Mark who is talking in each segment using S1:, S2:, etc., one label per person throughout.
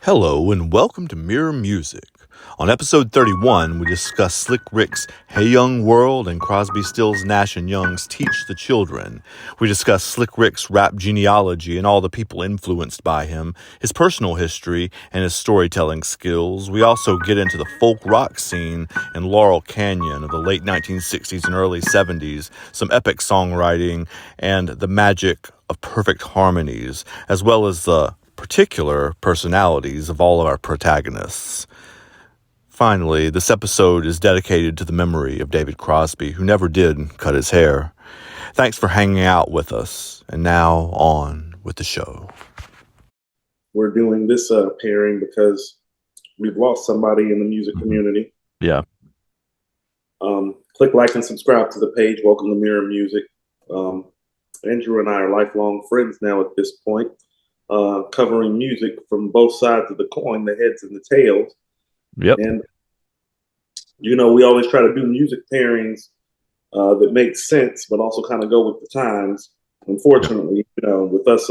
S1: Hello and welcome to Mirror Music. On episode 31, we discuss Slick Rick's Hey Young World and Crosby, Stills, Nash & Young's Teach the Children. We discuss Slick Rick's rap genealogy and all the people influenced by him, his personal history, and his storytelling skills. We also get into the folk rock scene in Laurel Canyon of the late 1960s and early 70s, some epic songwriting, and the magic of perfect harmonies, as well as the particular personalities of all of our protagonists. Finally, this episode is dedicated to the memory of David Crosby, who never did cut his hair. Thanks for hanging out with us, and now on with the show.
S2: We're doing this pairing because we've lost somebody in the music community.
S1: Yeah.
S2: Click like and subscribe to the page. Welcome to Mirror Music. Andrew and I are lifelong friends now at this point. Covering music from both sides of the coin, the heads and the tails.
S1: Yep.
S2: And, we always try to do music pairings that make sense, but also kind of go with the times. Unfortunately, with us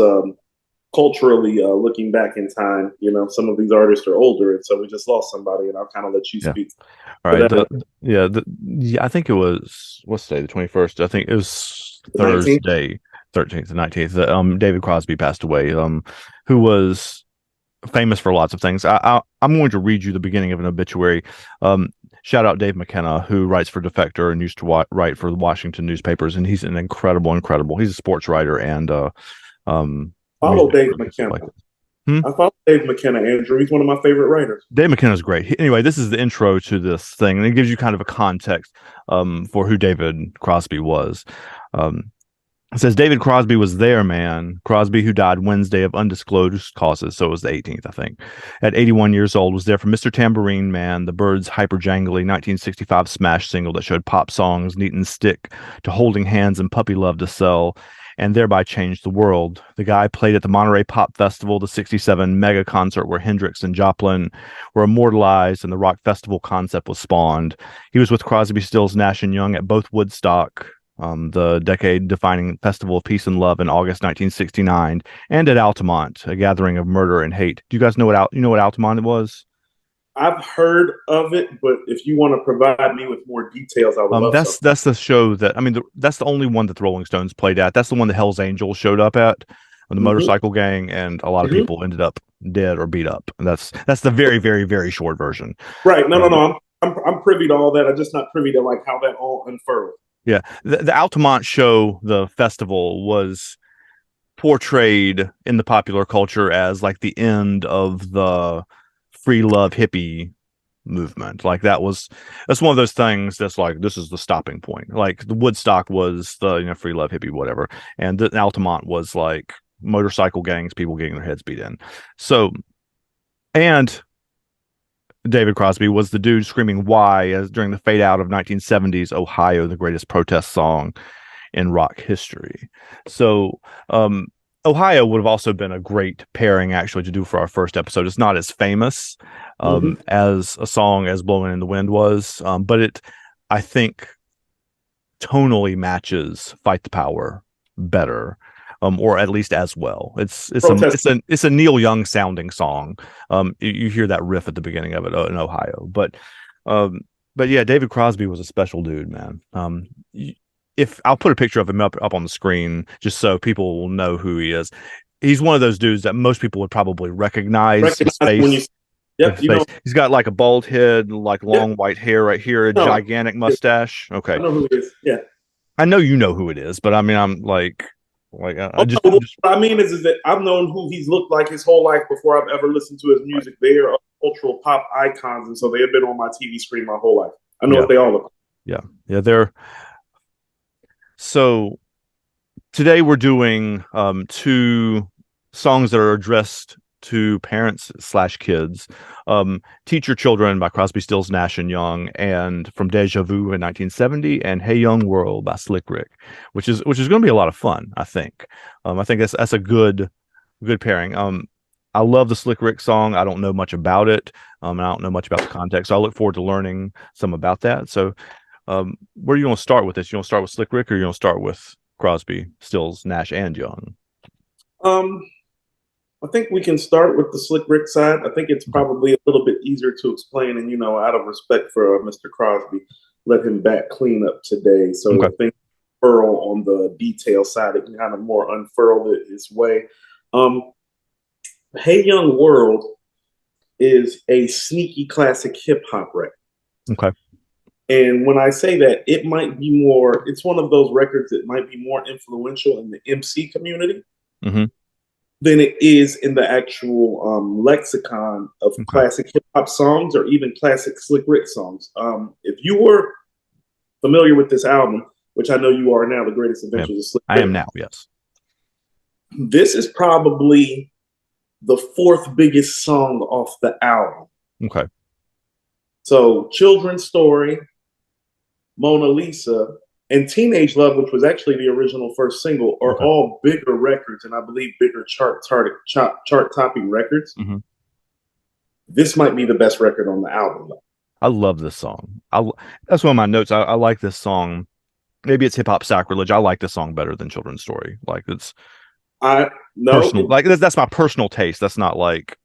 S2: culturally looking back in time, some of these artists are older, and so we just lost somebody, and I'll kind of let you speak.
S1: All right. I think it was, what's today, the 21st? I think it was Thursday. 13th and 19th, David Crosby passed away, who was famous for lots of things. I'm going to read you the beginning of an obituary. Shout out Dave McKenna, who writes for Defector and used to write for the Washington newspapers, and he's an incredible. He's a sports writer and
S2: follow Dave McKenna. I follow Dave McKenna, Andrew. He's one of my favorite writers.
S1: Dave McKenna's great. Anyway, this is the intro to this thing, and it gives you kind of a context for who David Crosby was. It says, David Crosby was their man. Crosby, who died Wednesday of undisclosed causes, so it was the 18th, I think. At 81 years old, was there for Mr. Tambourine Man, the Byrds' hyper-jangly 1965 smash single that showed pop songs neat and stick to holding hands and puppy love to sell, and thereby changed the world. The guy played at the Monterey Pop Festival, the 67 mega concert where Hendrix and Joplin were immortalized and the rock festival concept was spawned. He was with Crosby, Stills, Nash & Young at both Woodstock, the decade-defining Festival of Peace and Love in August 1969, and at Altamont, a gathering of murder and hate. Do you guys know what Altamont was?
S2: I've heard of it, but if you want to provide me with more details, I would love
S1: that's the show that that's the only one that the Rolling Stones played at. That's the one that Hell's Angels showed up at, the motorcycle gang, and a lot of people ended up dead or beat up. And that's the very, very, very short version.
S2: Right? No. I'm privy to all that. I'm just not privy to like how that all unfurled.
S1: Yeah, the Altamont show, the festival, was portrayed in the popular culture as like the end of the free love hippie movement. Like that's one of those things that's like, this is the stopping point. Like the Woodstock was the free love hippie whatever, and the Altamont was like motorcycle gangs, people getting their heads beat in. So, and David Crosby was the dude screaming "Why" as during the fade out of 1970s Ohio, the greatest protest song in rock history. So Ohio would have also been a great pairing actually to do for our first episode. It's not as famous as a song as Blowing in the Wind was, but it, I think, tonally matches Fight the Power better. Or at least as well. It's a Neil Young sounding song. You hear that riff at the beginning of it in Ohio, but yeah, David Crosby was a special dude, man. If I'll put a picture of him up on the screen just so people will know who he is. He's one of those dudes that most people would probably recognize his face. He's got like a bald head, like long white hair right here, a gigantic mustache. Okay,
S2: I know who it is. Yeah,
S1: I know you know who it is, but I mean, I'm like. What
S2: I mean is that I've known who he's looked like his whole life before I've ever listened to his music. They are cultural pop icons, and so they have been on my TV screen my whole life. I know what they all look like.
S1: Yeah, they're. So today we're doing two songs that are addressed to parents / kids. Teach Your Children by Crosby, Stills, Nash & Young, and From Deja Vu in 1970, and Hey Young World by Slick Rick, which is going to be a lot of fun, I think. I think that's a good pairing. I love the Slick Rick song. I don't know much about it, and I don't know much about the context, so I look forward to learning some about that. So where are you going to start with this? You want to start with Slick Rick, or you want to start with Crosby, Stills, Nash, and Young?
S2: I think we can start with the Slick Rick side. I think it's
S1: Okay.
S2: probably a little bit easier to explain, and out of respect for Mr. Crosby, let him back clean up today. So
S1: Okay.
S2: if things furl on the detail side, it can kind of more unfurl it its way. Um, Hey Young World is a sneaky classic hip hop record.
S1: Okay.
S2: And when I say that, it might be more, it's one of those records that might be more influential in the MC community
S1: Mm-hmm.
S2: than it is in the actual lexicon of
S1: Okay.
S2: classic hip hop songs or even classic Slick Rick songs. If you were familiar with this album, which I know you are now, The Greatest Adventures of Slick
S1: I
S2: Rick,
S1: am now. Yes.
S2: this is probably the fourth biggest song off the album.
S1: Okay.
S2: So, Children's Story, Mona Lisa, and Teenage Love, which was actually the original first single, are
S1: Okay.
S2: all bigger records and I believe bigger chart topping records.
S1: Mm-hmm.
S2: This might be the best record on the album.
S1: I love this song. That's one of my notes. I like this song. Maybe it's hip hop sacrilege. I like this song better than Children's Story. Like it's
S2: I no.
S1: personal. Like that's my personal taste. That's not like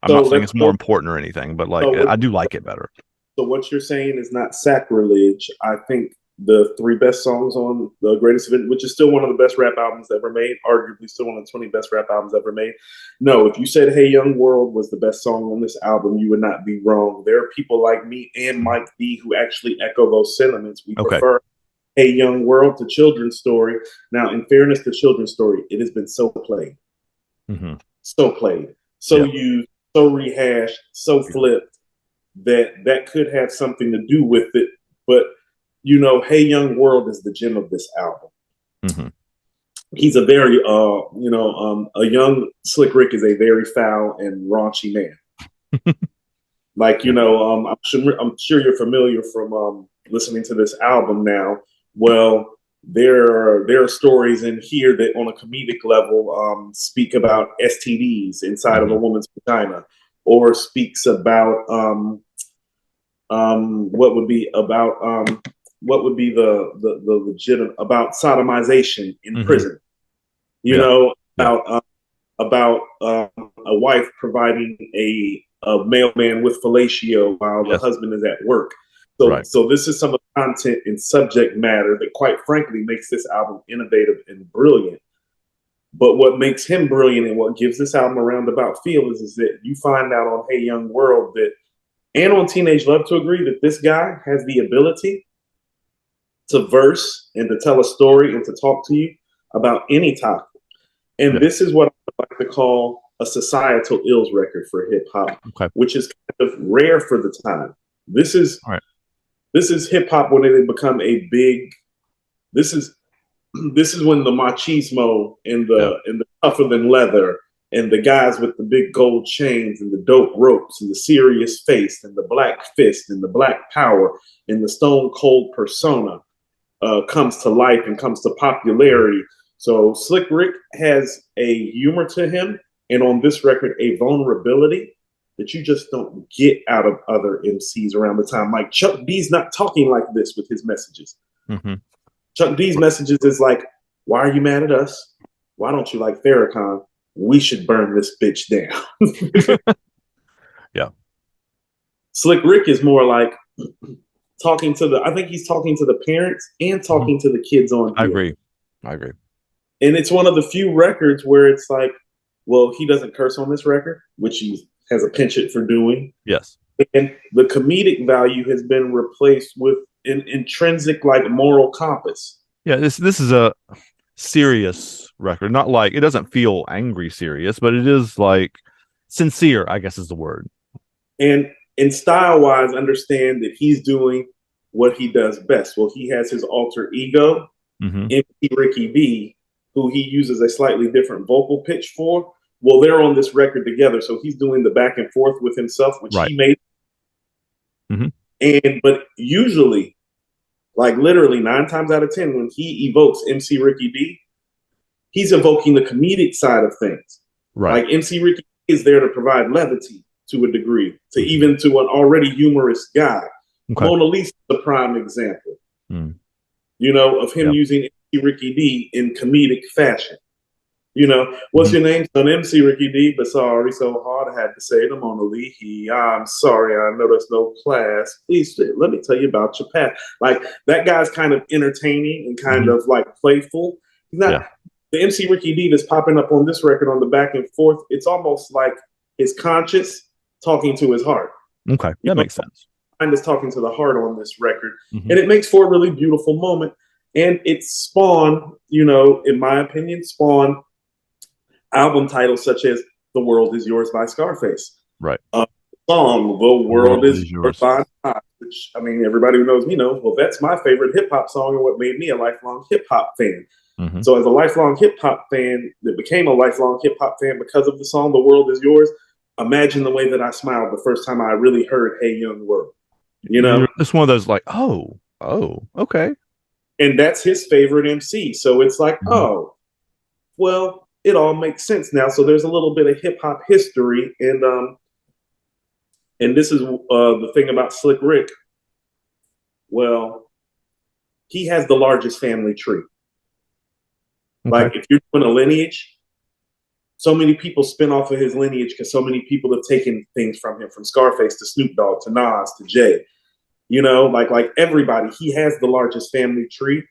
S1: I'm
S2: So
S1: not saying
S2: let's
S1: it's more
S2: go.
S1: important or anything, but like
S2: So
S1: I
S2: what,
S1: do like it better.
S2: so what you're saying is not sacrilege. I think the three best songs on the Greatest Event, which is still one of the best rap albums ever made, arguably still one of the 20 best rap albums ever made. No, if you said "Hey Young World" was the best song on this album, you would not be wrong. There are people like me and Mike D who actually echo those sentiments. We
S1: Okay.
S2: prefer "Hey Young World" to "Children's Story." Now, in fairness to "Children's Story," it has been so played,
S1: Mm-hmm.
S2: so played, so
S1: Yeah.
S2: used, so rehashed, so flipped that could have something to do with it. But Hey Young World is the gem of this album.
S1: Mm-hmm.
S2: He's a very a young Slick Rick is a very foul and raunchy man. Like, I'm sure you're familiar from listening to this album now. Well, there are stories in here that on a comedic level speak about STDs inside of a
S1: Mm-hmm.
S2: woman's vagina, or speaks about what would be the legitimate about sodomization in
S1: Mm-hmm.
S2: prison.
S1: Yeah. Yeah.
S2: About a wife providing a mailman with fellatio while the
S1: Yes.
S2: husband is at work. So
S1: Right.
S2: so this is some of the content and subject matter that quite frankly makes this album innovative and brilliant. But what makes him brilliant and what gives this album a roundabout feel is that you find out on Hey Young World that and on Teenage Love to agree that this guy has the ability to verse and to tell a story and to talk to you about any topic. And
S1: Yeah.
S2: this is what I like to call a societal ills record for hip hop,
S1: Okay.
S2: which is kind of rare for the time. This is
S1: All right.
S2: this is hip hop when it had become a big. This is this is when the machismo
S1: Yeah.
S2: and the tougher than leather and the guys with the big gold chains and the dope ropes and the serious face and the black fist and the black power and the stone cold persona comes to life and comes to popularity. So Slick Rick has a humor to him, and on this record, a vulnerability that you just don't get out of other MCs around the time. Like Chuck D's not talking like this with his messages.
S1: Mm-hmm.
S2: Chuck D's messages is like, "Why are you mad at us? Why don't you like Farrakhan? We should burn this bitch down."
S1: Yeah.
S2: Slick Rick is more like talking to I think he's talking to the parents and
S1: Mm-hmm.
S2: talking to the kids on
S1: I
S2: here.
S1: agree. I agree.
S2: And it's one of the few records where it's like, well, he doesn't curse on this record, which he has a penchant for doing.
S1: Yes.
S2: And the comedic value has been replaced with an intrinsic, like, moral compass.
S1: Yeah. This is a serious record. Not like it doesn't feel angry serious, but it is like sincere, I guess is the word.
S2: And in style wise, understand that he's doing what he does best. Well, he has his alter ego,
S1: Mm-hmm.
S2: MC Ricky B, who he uses a slightly different vocal pitch for. Well, they're on this record together, so he's doing the back and forth with himself, which
S1: Right.
S2: he made.
S1: Mm-hmm.
S2: But usually, like literally 9 times out of 10, when he evokes MC Ricky D, he's evoking the comedic side of things.
S1: Right.
S2: Like MC Ricky D is there to provide levity to a degree, to even to an already humorous guy.
S1: Okay.
S2: Mona Lisa is a prime example,
S1: Mm.
S2: of him using MC Ricky D in comedic fashion. What's your name? Son MC Ricky D, but sorry, so hard I had to say the Mona Lee. I'm sorry, I know there's no class. Please let me tell you about your past. Like that guy's kind of entertaining and kind
S1: Mhm.
S2: of like playful. He's
S1: Yeah.
S2: not the MC Ricky D that's popping up on this record on the back and forth. It's almost like his conscience talking to his heart.
S1: Okay.
S2: You
S1: That
S2: know,
S1: makes sense.
S2: mind is talking to the heart on this record,
S1: Mhm.
S2: and it makes for a really beautiful moment. And it spawned, in my opinion, spawned album titles such as "The World Is Yours" by Scarface,
S1: Right.
S2: song "The
S1: The
S2: World
S1: world
S2: Is
S1: is
S2: Yours"
S1: yours.
S2: by Nash, which I mean everybody who knows me knows. Well, that's my favorite hip hop song and what made me a lifelong hip hop fan.
S1: Mhm.
S2: So, as a lifelong hip hop fan that became a lifelong hip hop fan because of the song "The World Is Yours," imagine the way that I smiled the first time I really heard "Hey Young World." You know,
S1: It's one of those like, oh, okay.
S2: and that's his favorite MC. So it's like,
S1: Mhm.
S2: oh, well, it all makes sense now. So there's a little bit of hip hop history, and this is the thing about Slick Rick. Well, he has the largest family tree.
S1: Okay.
S2: Like if you're doing a lineage, so many people spin off of his lineage because so many people have taken things from him, from Scarface to Snoop Dogg to Nas to Jay. Like everybody, he has the largest family tree.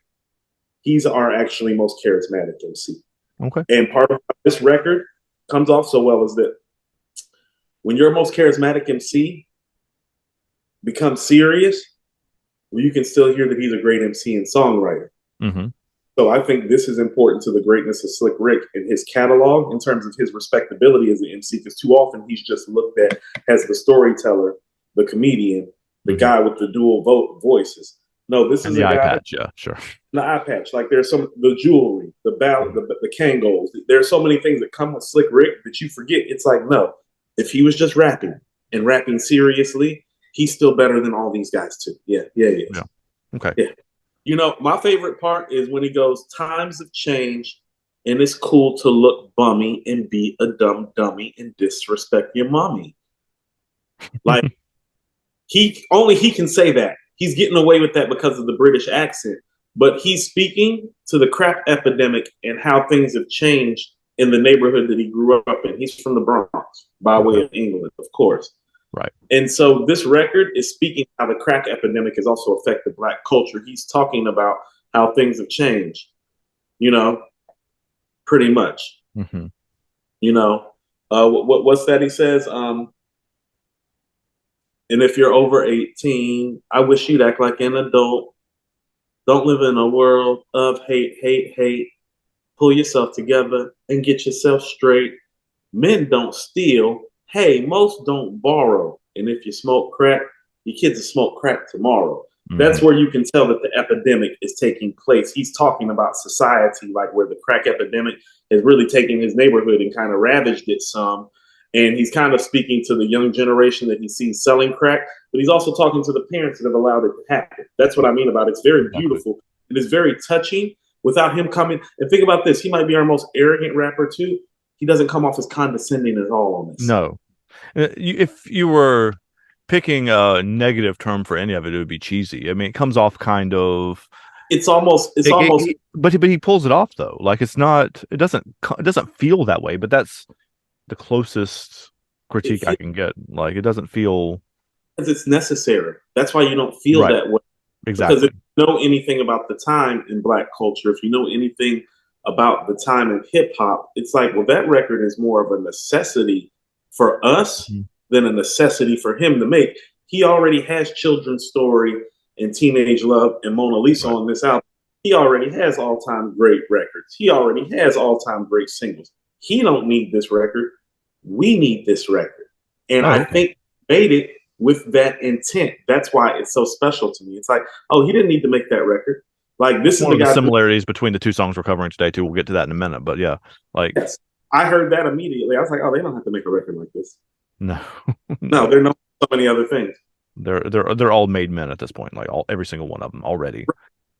S2: He's our actually most charismatic MC.
S1: Okay.
S2: And part of this record comes off so well is that when your most charismatic MC becomes serious, well, you can still hear that he's a great MC and songwriter.
S1: Mhm.
S2: So I think this is important to the greatness of Slick Rick and his catalog in terms of his respectability as an MC, because too often he's just looked at as the storyteller, the comedian, the
S1: Mhm.
S2: guy with the dual voices. No, this
S1: And
S2: is
S1: the
S2: a
S1: eye
S2: guy.
S1: patch, yeah, sure.
S2: The eye patch, like there's the jewelry, the ballad,
S1: Mhm.
S2: the Kangos. There's so many things that come with Slick Rick that you forget. It's like, no, if he was just rapping and rapping seriously, he's still better than all these guys too. Yeah, yeah, yeah,
S1: Yeah. Okay.
S2: yeah. My favorite part is when he goes, "Times have changed, and it's cool to look bummy and be a dumb dummy and disrespect your mommy." Like he can say that. He's getting away with that because of the British accent. But he's speaking to the crap epidemic and how things have changed in the neighborhood that he grew up in. He's from the Bronx, by way
S1: Okay.
S2: of England, of course.
S1: Right.
S2: And so this record is speaking how the crack epidemic has also affected Black culture. He's talking about how things have changed, you know, pretty much.
S1: Mhm.
S2: You know, what's that he says? And if you're over 18, I wish you'd act like an adult. Don't live in a world of hate, hate, hate. Pull yourself together and get yourself straight. Men don't steal. Hey, most don't borrow. And if you smoke crack, your kids will smoke crack tomorrow. That's
S1: Mhm.
S2: where you can tell that the epidemic is taking place. He's talking about society, like where the crack epidemic has really taken his neighborhood and kind of ravaged it some. And he's kind of speaking to the young generation that he sees selling crack, but he's also talking to the parents that have allowed it to happen. That's what I mean about it. It's very
S1: Exactly.
S2: beautiful. It is very touching without him coming. And think about this: he might be our most arrogant rapper too. He doesn't come off as condescending at all on this song.
S1: No. If you were picking a negative term for any of it, it would be cheesy. I mean, it comes off kind of but he pulls it off though. Like it's not. It doesn't feel that way. But that's the closest
S2: it
S1: critique I
S2: feels
S1: can get. Like it doesn't feel
S2: because it's necessary. That's why you don't feel
S1: right.
S2: that way. Because
S1: Exactly.
S2: if you know anything about the time in Black culture, if you know anything about the time in hip hop, it's like, well, that record is more of a necessity for us
S1: Mhm.
S2: than a necessity for him to make. He already has Children's Story and Teenage Love and Mona Lisa
S1: Right.
S2: on this album. He already has all-time great records. He already has all-time great singles. He don't need this record. We need this record. And
S1: Oh,
S2: I
S1: okay.
S2: think he made it with that intent. That's why it's so special to me. It's like, oh, he didn't need to make that record. Like
S1: That's
S2: this is
S1: one
S2: the
S1: of the
S2: guy.
S1: similarities between the two songs we're covering today too. We'll get to that in a minute. But yeah, like
S2: Yes, I heard that immediately. I was like, oh, they don't have to make a record like this.
S1: no,
S2: No,
S1: no.
S2: they're not so many other things.
S1: They're all made men at this point. Like every single one of them already.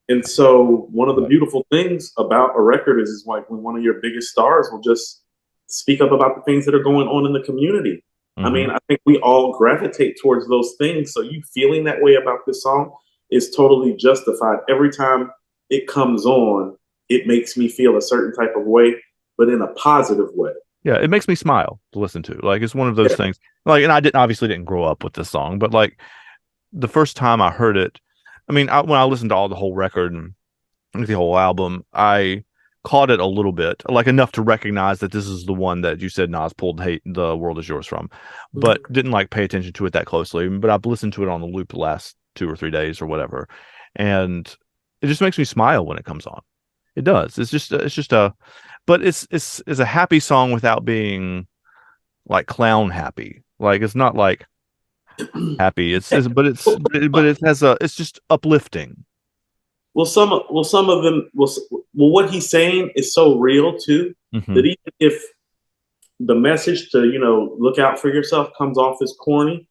S2: And so one of the
S1: But
S2: beautiful things about a record is like when one of your biggest stars will just speak up about the things that are going on in the community. I
S1: mhm.
S2: mean, I think we all gravitate towards those things. So you feeling that way about this song is totally justified. Every time it comes on, it makes me feel a certain type of way. but in a positive way.
S1: Yeah, it makes me smile to listen to. Like it's one of those
S2: Yeah.
S1: things. Like, and I didn't obviously didn't grow up with this song, but like the first time I heard it, I mean, when I listened to all the whole record and the whole album, I caught it a little bit, like enough to recognize that this is the one that you said Nas pulled "Hate the World Is Yours" from, but didn't like pay attention to it that closely. But I've listened to it on the loop the last 2 or 3 days or whatever, and it just makes me smile when it comes on. It does. It's just a, but it's a happy song without being like clown happy. Like it's not like happy. But it has a. It's just uplifting.
S2: Some of them what he's saying is so real too
S1: Hmm.
S2: that even if the message to look out for yourself comes off as corny,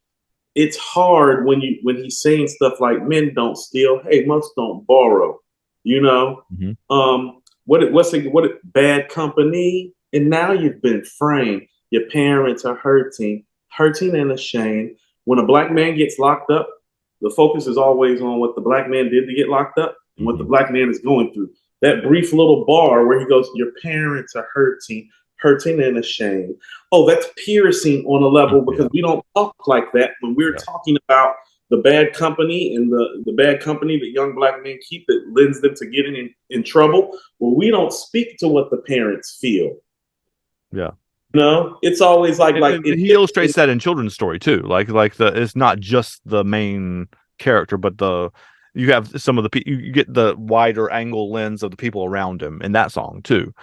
S2: it's hard when he's saying stuff like men don't steal, hey, monks don't borrow, you know.
S1: Hmm.
S2: What bad company, and now you've been framed. Your parents are hurting and ashamed. When a black man gets locked up, the focus is always on what the black man did to get locked up and what the
S1: Hmm.
S2: black man is going through. That brief little bar where he goes, your parents are hurting and ashamed. Oh, that's piercing on a level because
S1: Yeah.
S2: we don't talk like that when we're
S1: Yeah.
S2: talking about the bad company and the bad company that young black men keep that lends them to getting in trouble. Well, we don't speak to what the parents feel.
S1: Yeah.
S2: It's always
S1: And he illustrates that in children's story too. Like the it's not just the main character, but the you have some of the you get the wider angle lens of the people around him in that song too.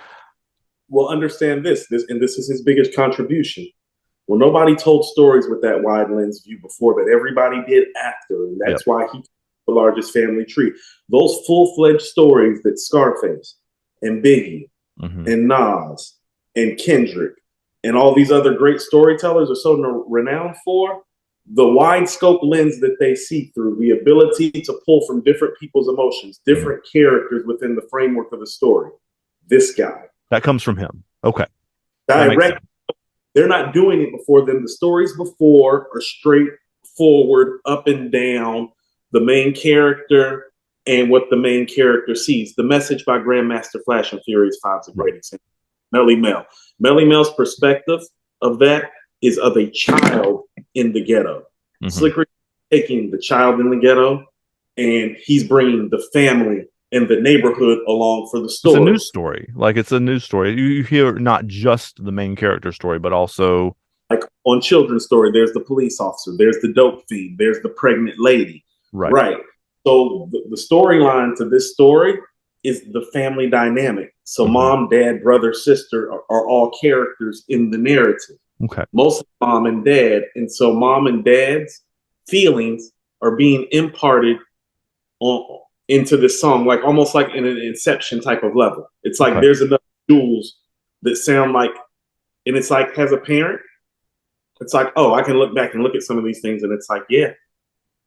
S2: will understand this is his biggest contribution. Well, nobody told stories with that wide lens view before, but everybody did after, and
S1: Yep.
S2: that's why he the largest family tree. Those full-fledged stories that Scarface and Biggie
S1: Hmm.
S2: and Nas and Kendrick and all these other great storytellers are so renowned for, the wide scope lens that they see through, the ability to pull from different people's emotions, different characters within the framework of the story. This guy.
S1: That comes from him. Okay. That makes
S2: Direct.
S1: sense.
S2: They're not doing it before them. The stories before are straightforward, up and down, the main character and what the main character sees. The Message by Grandmaster Flash and Furious 5 is a
S1: Right.
S2: great example. Melly Mel. Melly Mel's perspective of that is of a child in the ghetto.
S1: Hmm.
S2: Slick Rick taking the child in the ghetto and he's bringing the family and the neighborhood along for the
S1: It's a
S2: story.
S1: news story. Like it's a news story. You hear not just the main character story, but also
S2: Like on Children's Story, there's the police officer, there's the dope fiend, there's the pregnant lady.
S1: right.
S2: So the storyline to this story is the family dynamic. So
S1: Hmm.
S2: mom, dad, brother, sister are all characters in the narrative.
S1: Okay.
S2: Mostly mom and dad. And so mom and dad's feelings are being imparted into this song, like almost like in an Inception type of level. It's like there's enough jewels that sound like, and it's like, as a parent, it's like, oh, I can look back and look at some of these things, and it's like, yeah,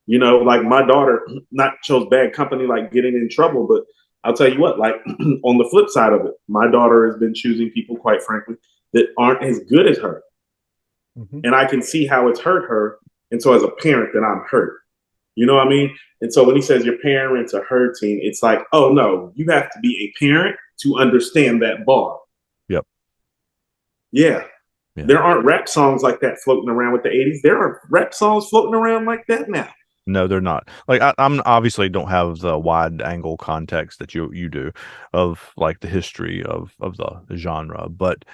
S2: like my daughter not chose bad company, like getting in trouble, but I'll tell you what, like on the flip side of it, my daughter has been choosing people, quite frankly, that aren't as good as her. Mm-hmm. And I can see how it's hurt her. And so as a parent, then I'm hurt. You know what I mean? And so when he says your parents are hurting, it's like, oh no, you have to be a parent to understand that bar.
S1: Yep.
S2: Yeah. There aren't rap songs like that floating around with the 80s. There are rap songs floating around like that now.
S1: No, they're not. Like I'm obviously don't have the wide angle context that you do of like the history of the genre, but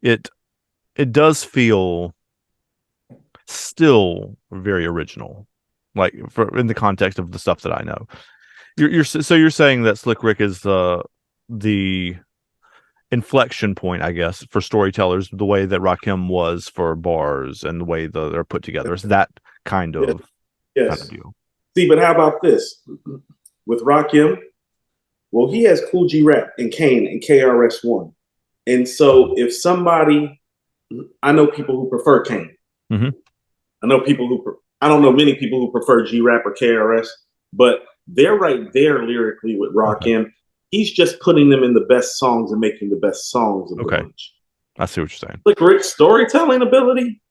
S1: it does feel still very original, like in the context of the stuff that I know. So you're saying that Slick Rick is the inflection point, I guess, for storytellers, the way that Rakim was for bars and the way they're put together. Is that kind of deal?
S2: See, but how about this? With Rakim, well, he has Cool G Rap and Kane and KRS-One. And so if somebody, I know people who prefer Kane.
S1: Mm-hmm.
S2: I don't know many people who prefer G Rap or KRS, but they're right there lyrically with Rakim. Okay. He's just putting them in the best songs and making the best songs of the bunch.
S1: I see what you're saying.
S2: Like Rick's storytelling ability,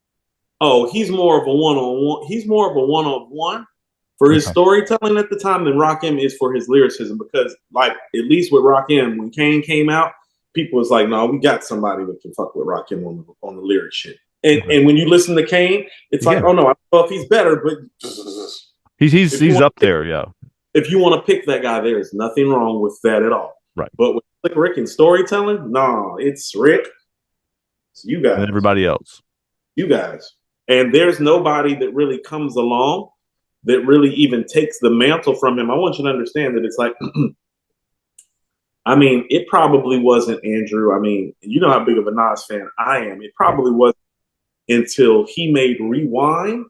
S2: he's more of a one-on-one. He's more of a one-on-one for his storytelling at the time than Rakim is for his lyricism. Because, like, at least with Rakim, when Kane came out, people was like, no, we got somebody that can fuck with Rakim on the lyric shit. And when you listen to Kane, it's like, oh no, I don't know if he's better, but
S1: he's up there, yeah.
S2: If you want to pick that guy, there's nothing wrong with that at all.
S1: Right.
S2: But with Slick Rick and storytelling, no, it's Rick. It's you guys.
S1: And everybody else.
S2: You guys. And there's nobody that really comes along that really even takes the mantle from him. I want you to understand that it's like, I mean, it probably wasn't Andrew. I mean, you know how big of a Nas fan I am. It probably wasn't until he made Rewind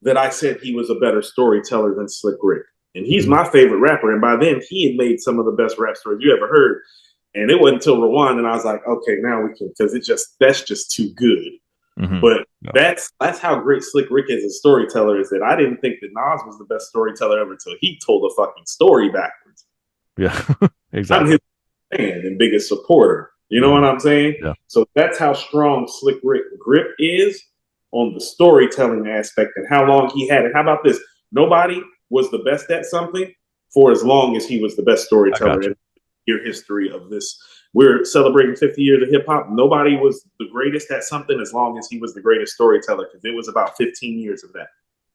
S2: that I said he was a better storyteller than Slick Rick. And he's my favorite rapper. And by then, he had made some of the best rap stories you ever heard. And it wasn't until Rewind, and I was like, okay, now we can, because that's just too good. But that's how great Slick Rick is a storyteller, is that I didn't think that Nas was the best storyteller ever until he told a fucking story backwards.
S1: Yeah, exactly.
S2: I'm his fan and biggest supporter. You know what I'm saying?
S1: Yeah.
S2: So that's how strong Slick Rick grip is on the storytelling aspect and how long he had it. How about this? Nobody was the best at something for as long as he was the best storyteller in your history of this. We're celebrating 50 years of hip hop. Nobody was the greatest at something as long as he was the greatest storyteller, because it was about 15 years of that.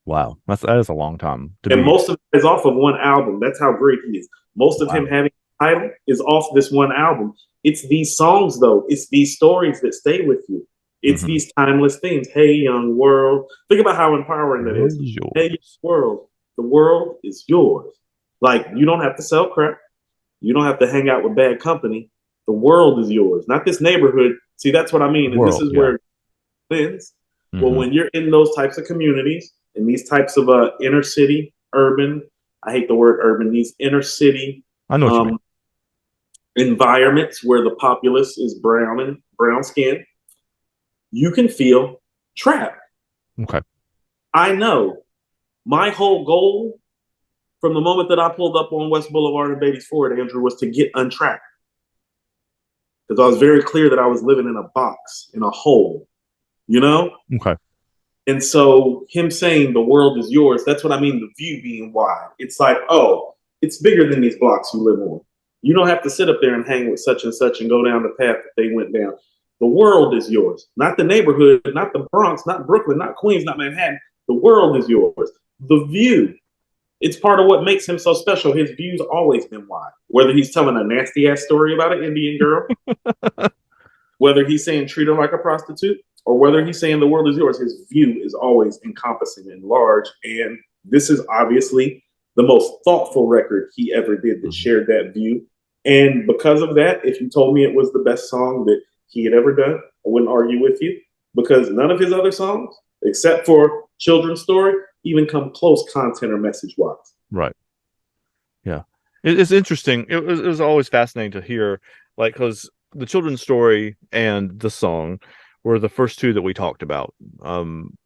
S1: Wow, that is a long time.
S2: And most of it is off of one album. That's how great he is. Most of him having a title is off this one album. It's these songs, though. It's these stories that stay with you. It's these timeless things. Hey, young world. Think about how empowering that is. Hey, world. The world is yours. Like, you don't have to sell crack. You don't have to hang out with bad company. The world is yours, not this neighborhood. See, that's what I mean. And this is where it ends. Well, when you're in those types of communities, in these types of inner city, urban, I hate the word urban, these inner city environments where the populace is brown skin, you can feel trapped.
S1: Okay.
S2: I know my whole goal from the moment that I pulled up on West Boulevard and Beatty's Ford, Andrew, was to get untrapped. Because I was very clear that I was living in a box, in a hole, you know?
S1: Okay.
S2: And so him saying the world is yours, that's what I mean, the view being wide. It's like, oh, it's bigger than these blocks you live on. You don't have to sit up there and hang with such and such and go down the path that they went down. The world is yours, not the neighborhood, not the Bronx, not Brooklyn, not Queens, not Manhattan. The world is yours. The view. It's part of what makes him so special. His view's always been wide. Whether he's telling a nasty ass story about an Indian girl, whether he's saying treat her like a prostitute, or whether he's saying the world is yours, his view is always encompassing and large. And this is obviously the most thoughtful record he ever did that shared that view. And because of that, if you told me it was the best song that he had ever done, I wouldn't argue with you, because none of his other songs, except for Children's Story, even come close content or message wise.
S1: Right. Yeah. It's interesting. It was always fascinating to hear, like, because the Children's Story and the song were the first two that we talked about,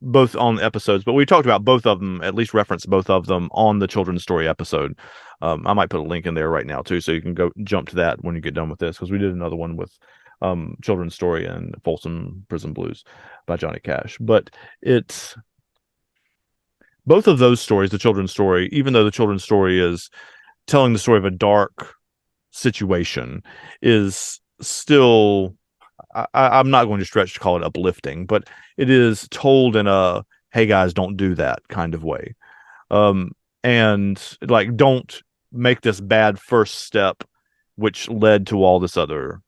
S1: both on the episodes, but we talked about both of them, at least referenced both of them on the Children's Story episode. I might put a link in there right now too, so you can go jump to that when you get done with this, because we did another one with Children's Story and Folsom Prison Blues by Johnny Cash. But it's both of those stories, the Children's Story, even though the Children's Story is telling the story of a dark situation, is still, I'm not going to stretch to call it uplifting, but it is told in a, hey guys, don't do that kind of way. And like, don't make this bad first step, which led to all these other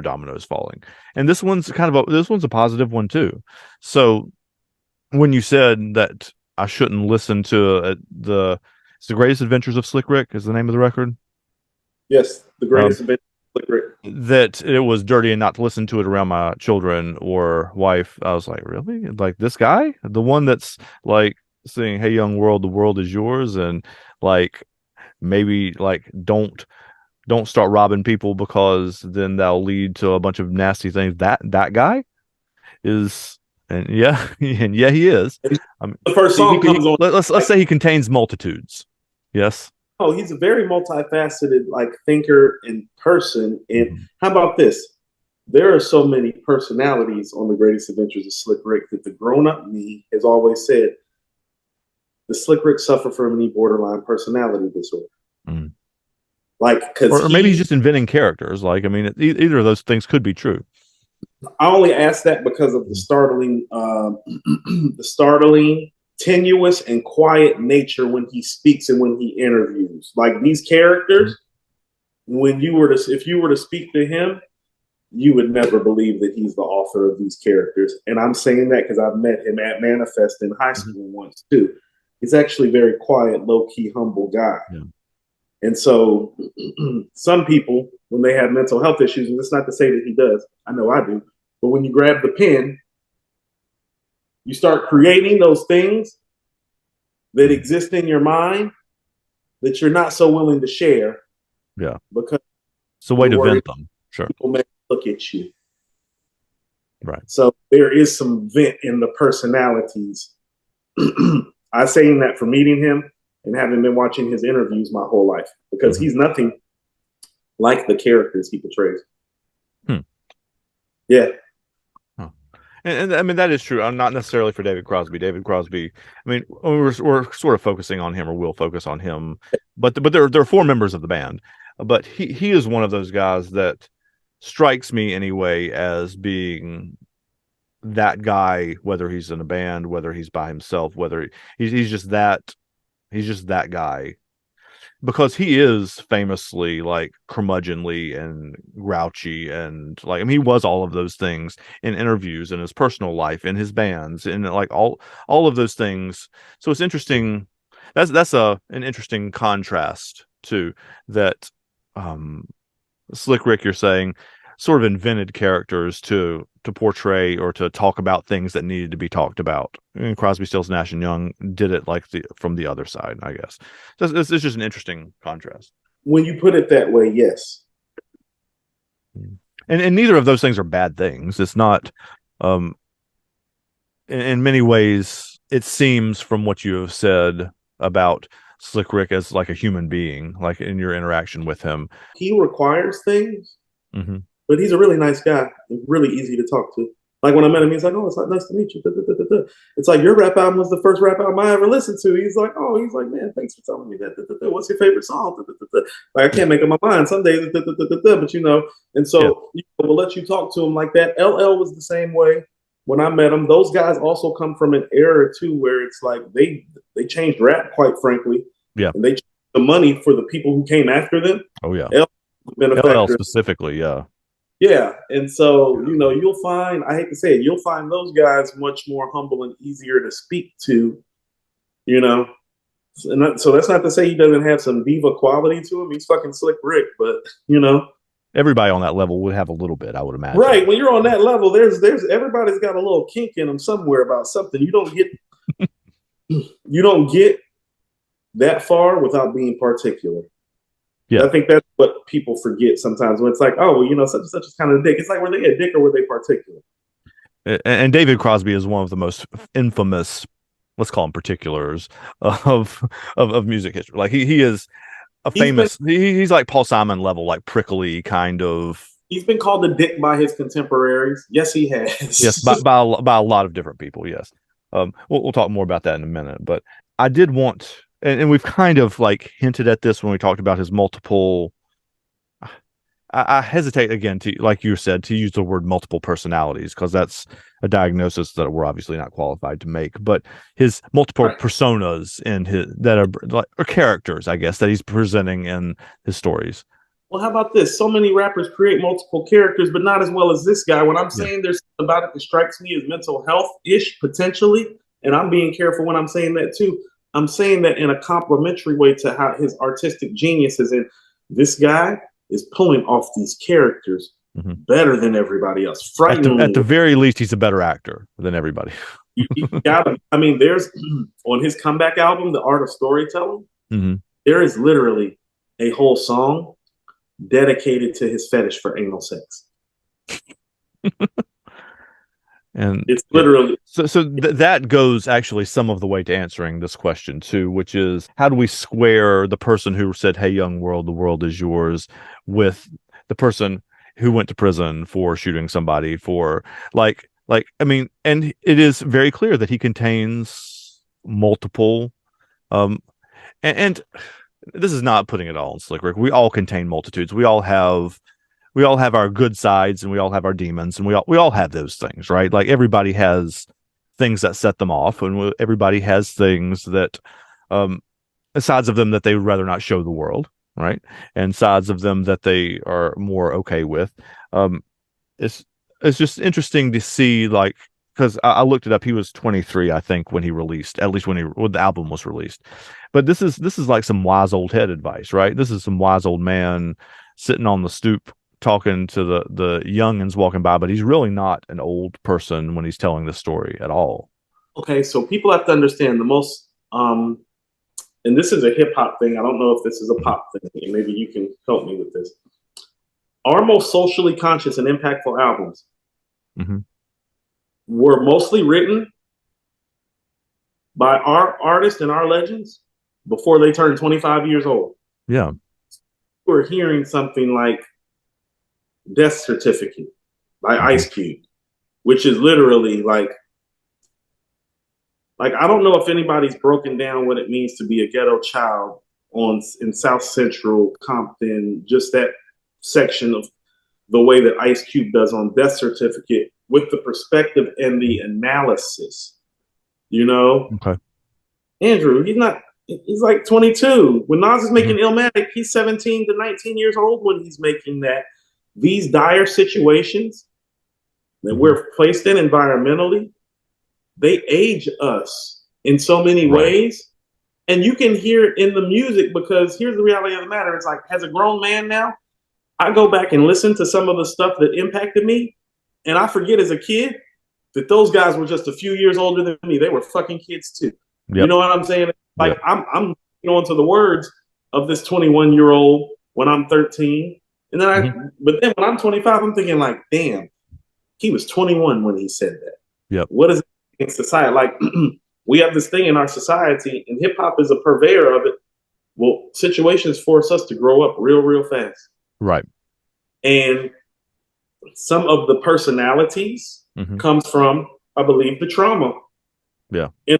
S1: dominoes falling. And this one's a positive one too. So when you said that I shouldn't listen to it's The Greatest Adventures of Slick Rick is the name of the record.
S2: Yes, The Greatest Adventures of Slick Rick.
S1: That it was dirty and not to listen to it around my children or wife. I was like, really? Like, this guy, the one that's like saying, "Hey, young world, the world is yours," and like maybe like don't start robbing people because then that'll lead to a bunch of nasty things. That guy is. And yeah, and yeah, he is.
S2: The first song comes on.
S1: Let's say he contains multitudes. Yes.
S2: Oh, he's a very multifaceted, like, thinker and person. And how about this? There are so many personalities on The Greatest Adventures of Slick Rick that the grown-up me has always said the Slick Rick suffer from any borderline personality disorder. Like, because
S1: or maybe he's just inventing characters. Like, I mean, either of those things could be true.
S2: I only asked that because of the startling, the startling, tenuous, and quiet nature when he speaks and when he interviews. Like these characters, when you were to, if you were to speak to him, you would never believe that he's the author of these characters. And I'm saying that because I've met him at Manifest in high
S1: Mm-hmm.
S2: school once too. He's actually a very quiet, low key, humble guy.
S1: Yeah.
S2: And so some people, when they have mental health issues, and it's not to say that he does, I know I do, but when you grab the pen, you start creating those things that exist in your mind that you're not so willing to share.
S1: Yeah.
S2: Because
S1: it's a way to vent them. Sure.
S2: People may look at you.
S1: Right.
S2: So there is some vent in the personalities. I saying that for meeting him and having been watching his interviews my whole life, because he's nothing like the characters he portrays. Yeah.
S1: And I mean, that is true. I'm not necessarily for David Crosby. David Crosby, I mean, we're sort of focusing on him, or will focus on him, but there are four members of the band, but he is one of those guys that strikes me anyway as being that guy, whether he's in a band, whether he's by himself, whether he's just that guy, because he is famously like curmudgeonly and grouchy, and like, I mean, he was all of those things in interviews, in his personal life, in his bands, and like all of those things. So it's interesting. That's an interesting contrast too, that Slick Rick, you're saying, sort of invented characters to portray or to talk about things that needed to be talked about. And Crosby, Stills, Nash and Young did it like from the other side, I guess. So it's just an interesting contrast.
S2: When you put it that way, yes.
S1: And neither of those things are bad things. It's not. In many ways, it seems from what you have said about Slick Rick as like a human being, like in your interaction with him.
S2: He requires things, but he's a really nice guy, really easy to talk to. Like when I met him, he's like, "Oh, it's nice to meet you." It's like, your rap album was the first rap album I ever listened to. He's like, "Man, thanks for telling me that. What's your favorite song?" Like, I can't make up my mind some days, but you know. And so we'll let you talk to him like that. LL was the same way. When I met them, those guys also come from an era too where it's like they changed rap, quite frankly.
S1: Yeah.
S2: And they changed the money for the people who came after them.
S1: Oh yeah.
S2: LL
S1: specifically, yeah.
S2: Yeah. And so, you know, you'll find, I hate to say it, you'll find those guys much more humble and easier to speak to, you know. And so that's not to say he doesn't have some diva quality to him. He's fucking Slick Rick, but you know.
S1: Everybody on that level would have a little bit, I would imagine.
S2: Right. When you're on that level, there's everybody's got a little kink in them somewhere about something. You don't get that far without being particular. Yeah. I think that's what people forget sometimes when it's like, oh, well, you know, such and such is kind of a dick. It's like, were they a dick or were they particular?
S1: And David Crosby is one of the most infamous, let's call him particulars, of music history. Like he is a famous, he's like Paul Simon level, like prickly kind of.
S2: He's been called a dick by his contemporaries. Yes, he has.
S1: Yes, by a lot of different people. Yes. We'll talk more about that in a minute. But I did want, and we've kind of like hinted at this when we talked about his multiple. I hesitate again to, like you said, to use the word multiple personalities, because that's a diagnosis that we're obviously not qualified to make. But his multiple personas in his that are like, or characters, I guess, that he's presenting in his stories.
S2: Well, how about this? So many rappers create multiple characters, but not as well as this guy. When I'm saying there's something about it that strikes me as mental health-ish, potentially, and I'm being careful when I'm saying that too. I'm saying that in a complimentary way to how his artistic genius is in. This guy is pulling off these characters better than everybody else.
S1: At the very least, he's a better actor than everybody.
S2: You gotta, I mean, there's on his comeback album, The Art of Storytelling, there is literally a whole song dedicated to his fetish for anal sex.
S1: And
S2: it's literally
S1: that goes actually some of the way to answering this question too, which is, how do we square the person who said, "Hey, young world, the world is yours," with the person who went to prison for shooting somebody for like I mean, and it is very clear that he contains multiple and this is not putting it all on Slick Rick. We all contain multitudes. We all have our good sides and we all have our demons, and we all have those things, right? Like everybody has things that set them off, and everybody has things that um sides of them that they would rather not show the world, right? And sides of them that they are more okay with. Um, it's it's just interesting to see, like, because I looked it up. He was 23, I think, when he released, at least when the album was released. But this is like some wise old head advice, right? This is some wise old man sitting on the stoop talking to the youngins walking by, but he's really not an old person when he's telling this story at all.
S2: Okay, so people have to understand the most, and this is a hip hop thing. I don't know if this is a
S1: Mhm.
S2: pop thing, and maybe you can help me with this. Our most socially conscious and impactful albums
S1: Mhm.
S2: were mostly written by our artists and our legends before they turned 25 years old.
S1: Yeah.
S2: We're hearing something like Death Certificate by
S1: Mhm.
S2: Ice Cube, which is literally like I don't know if anybody's broken down what it means to be a ghetto child on in South Central Compton, just that section of the way that Ice Cube does on Death Certificate with the perspective and the analysis. You know,
S1: Okay.
S2: Andrew, he's like 22. When Nas is
S1: Mhm.
S2: making Illmatic, he's 17 to 19 years old when he's making that. These dire situations that
S1: Mhm.
S2: we're placed in environmentally, they age us in so many
S1: Right.
S2: ways. And you can hear it in the music because here's the reality of the matter. It's like, as a grown man now, I go back and listen to some of the stuff that impacted me, and I forget as a kid that those guys were just a few years older than me. They were fucking kids too. You
S1: Yep.
S2: know what I'm saying? Like
S1: Yep.
S2: I'm on to the words of this 21-year-old when I'm 13. And then
S1: Mhm.
S2: but then when I'm 25, I'm thinking like, damn, he was 21 when he said that.
S1: Yep.
S2: What is it in society? Like we have this thing in our society, and hip hop is a purveyor of it. Well, situations force us to grow up real, real fast.
S1: Right.
S2: And some of the personalities
S1: Mhm.
S2: comes from, I believe, the trauma.
S1: Yeah.
S2: And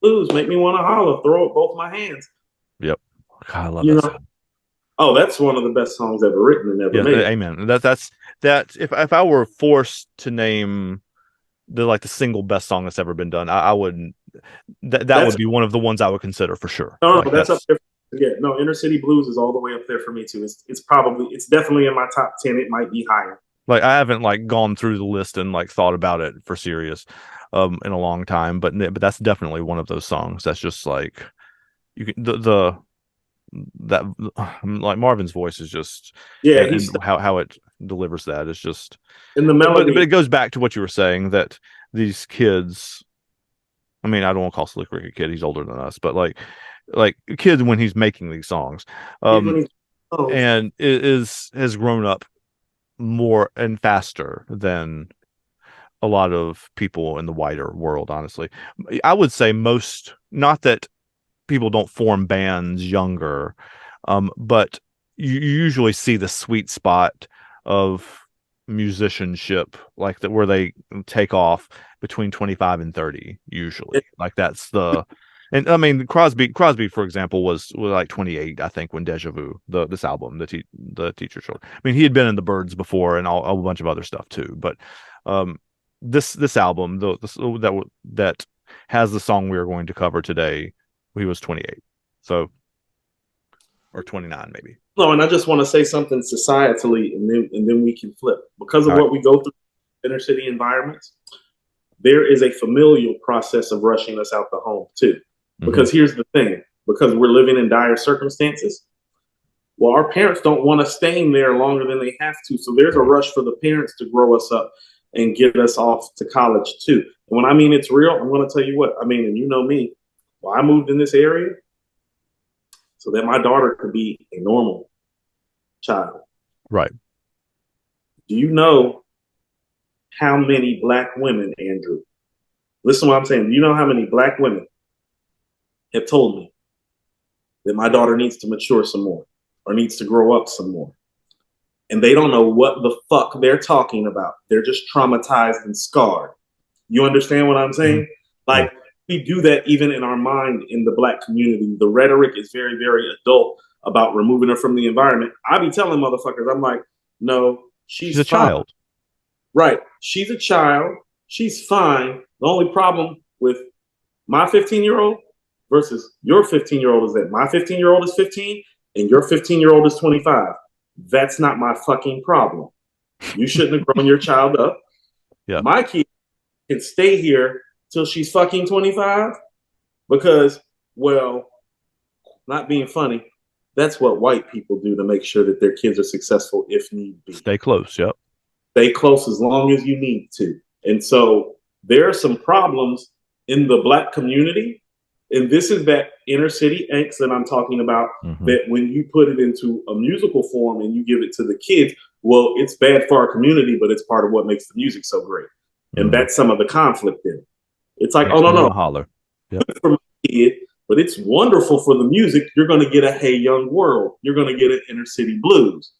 S2: blues make me want to holler, throw up both my hands.
S1: Yep. God, I love
S2: You
S1: that
S2: know,
S1: song.
S2: oh, that's one of the best songs ever written and ever
S1: Yeah,
S2: made.
S1: amen. That if I were forced to name the single best song that's ever been done, I wouldn't that would
S2: That's
S1: be one of the ones I would consider for sure.
S2: no,
S1: Like
S2: no, that's up
S1: that's
S2: there. Yeah, no, Inner City Blues is all the way up there for me too. It's definitely in my top 10. It might be higher.
S1: like I haven't like gone through the list and like thought about it for serious in a long time, but that's definitely one of those songs that's just like you can the that like Marvin's voice is just
S2: Yeah,
S1: and how it delivers that is just
S2: in the
S1: but it
S2: melody.
S1: goes back to what you were saying that these kids, I mean, I don't want to call Slick Rick a kid, he's older than us, but like a kid when he's making these songs,
S2: When
S1: um
S2: he, oh,
S1: and is has grown up more and faster than a lot of people in the wider world, honestly. I would say most, not that people don't form bands younger, but you usually see the sweet spot of musicianship, like that, where they take off between 25 and 30, usually. Like that's the, and I mean, Crosby, for example, was like 28, I think, when Deja Vu, this album, the teacher showed. I mean, he had been in the Birds before and a bunch of other stuff too, but um, this album, that has the song we are going to cover today, he was 28. So, or 29 maybe.
S2: no, and I just want to say something societally, and then we can flip because of
S1: All right.
S2: what we go through in inner city environments. There is a familial process of rushing us out the home too.
S1: Mm-hmm.
S2: Because here's the thing: because we're living in dire circumstances, well, our parents don't want us staying there longer than they have to. So there's a
S1: Right.
S2: rush for the parents to grow us up and get us off to college too. And when I mean it's real, I'm going to tell you what I mean. And you know me, well, I moved in this area so that my daughter could be a normal child.
S1: Right.
S2: Do you know how many black women, Andrew? Listen to what I'm saying. Do you know how many black women have told me that my daughter needs to mature some more or needs to grow up some more? And they don't know what the fuck they're talking about. They're just traumatized and scarred. You understand what I'm
S1: Mm-hmm.
S2: saying?
S1: Yeah.
S2: Like, we do that even in our mind in the black community. The rhetoric is very, very adult. about removing her from the environment. I be telling motherfuckers, I'm like, no,
S1: She's
S2: she's
S1: a
S2: fine.
S1: child.
S2: Right. She's a child. She's fine. The only problem with my 15-year-old versus your 15-year-old is that my 15-year-old is 15 and your 15-year-old is 25. That's not my fucking problem. You shouldn't have grown your child up.
S1: Yeah.
S2: My kid can stay here till she's fucking 25 because, well, not being funny, that's what white people do to make sure that their kids are successful if need be.
S1: Stay close. Yep.
S2: Stay close as long as you need to. And so there are some problems in the Black community. And this is that inner city angst that I'm talking about, that when you put it into a musical form and you give it to the kids, well, it's bad for our community, but it's part of what makes the music so great. And that's some of the conflict in it. It's like,
S1: Makes
S2: oh, no,
S1: holler. Yep.
S2: for my kid, but it's wonderful for the music. You're going to get a Hey Young World. You're going to get an Inner City Blues.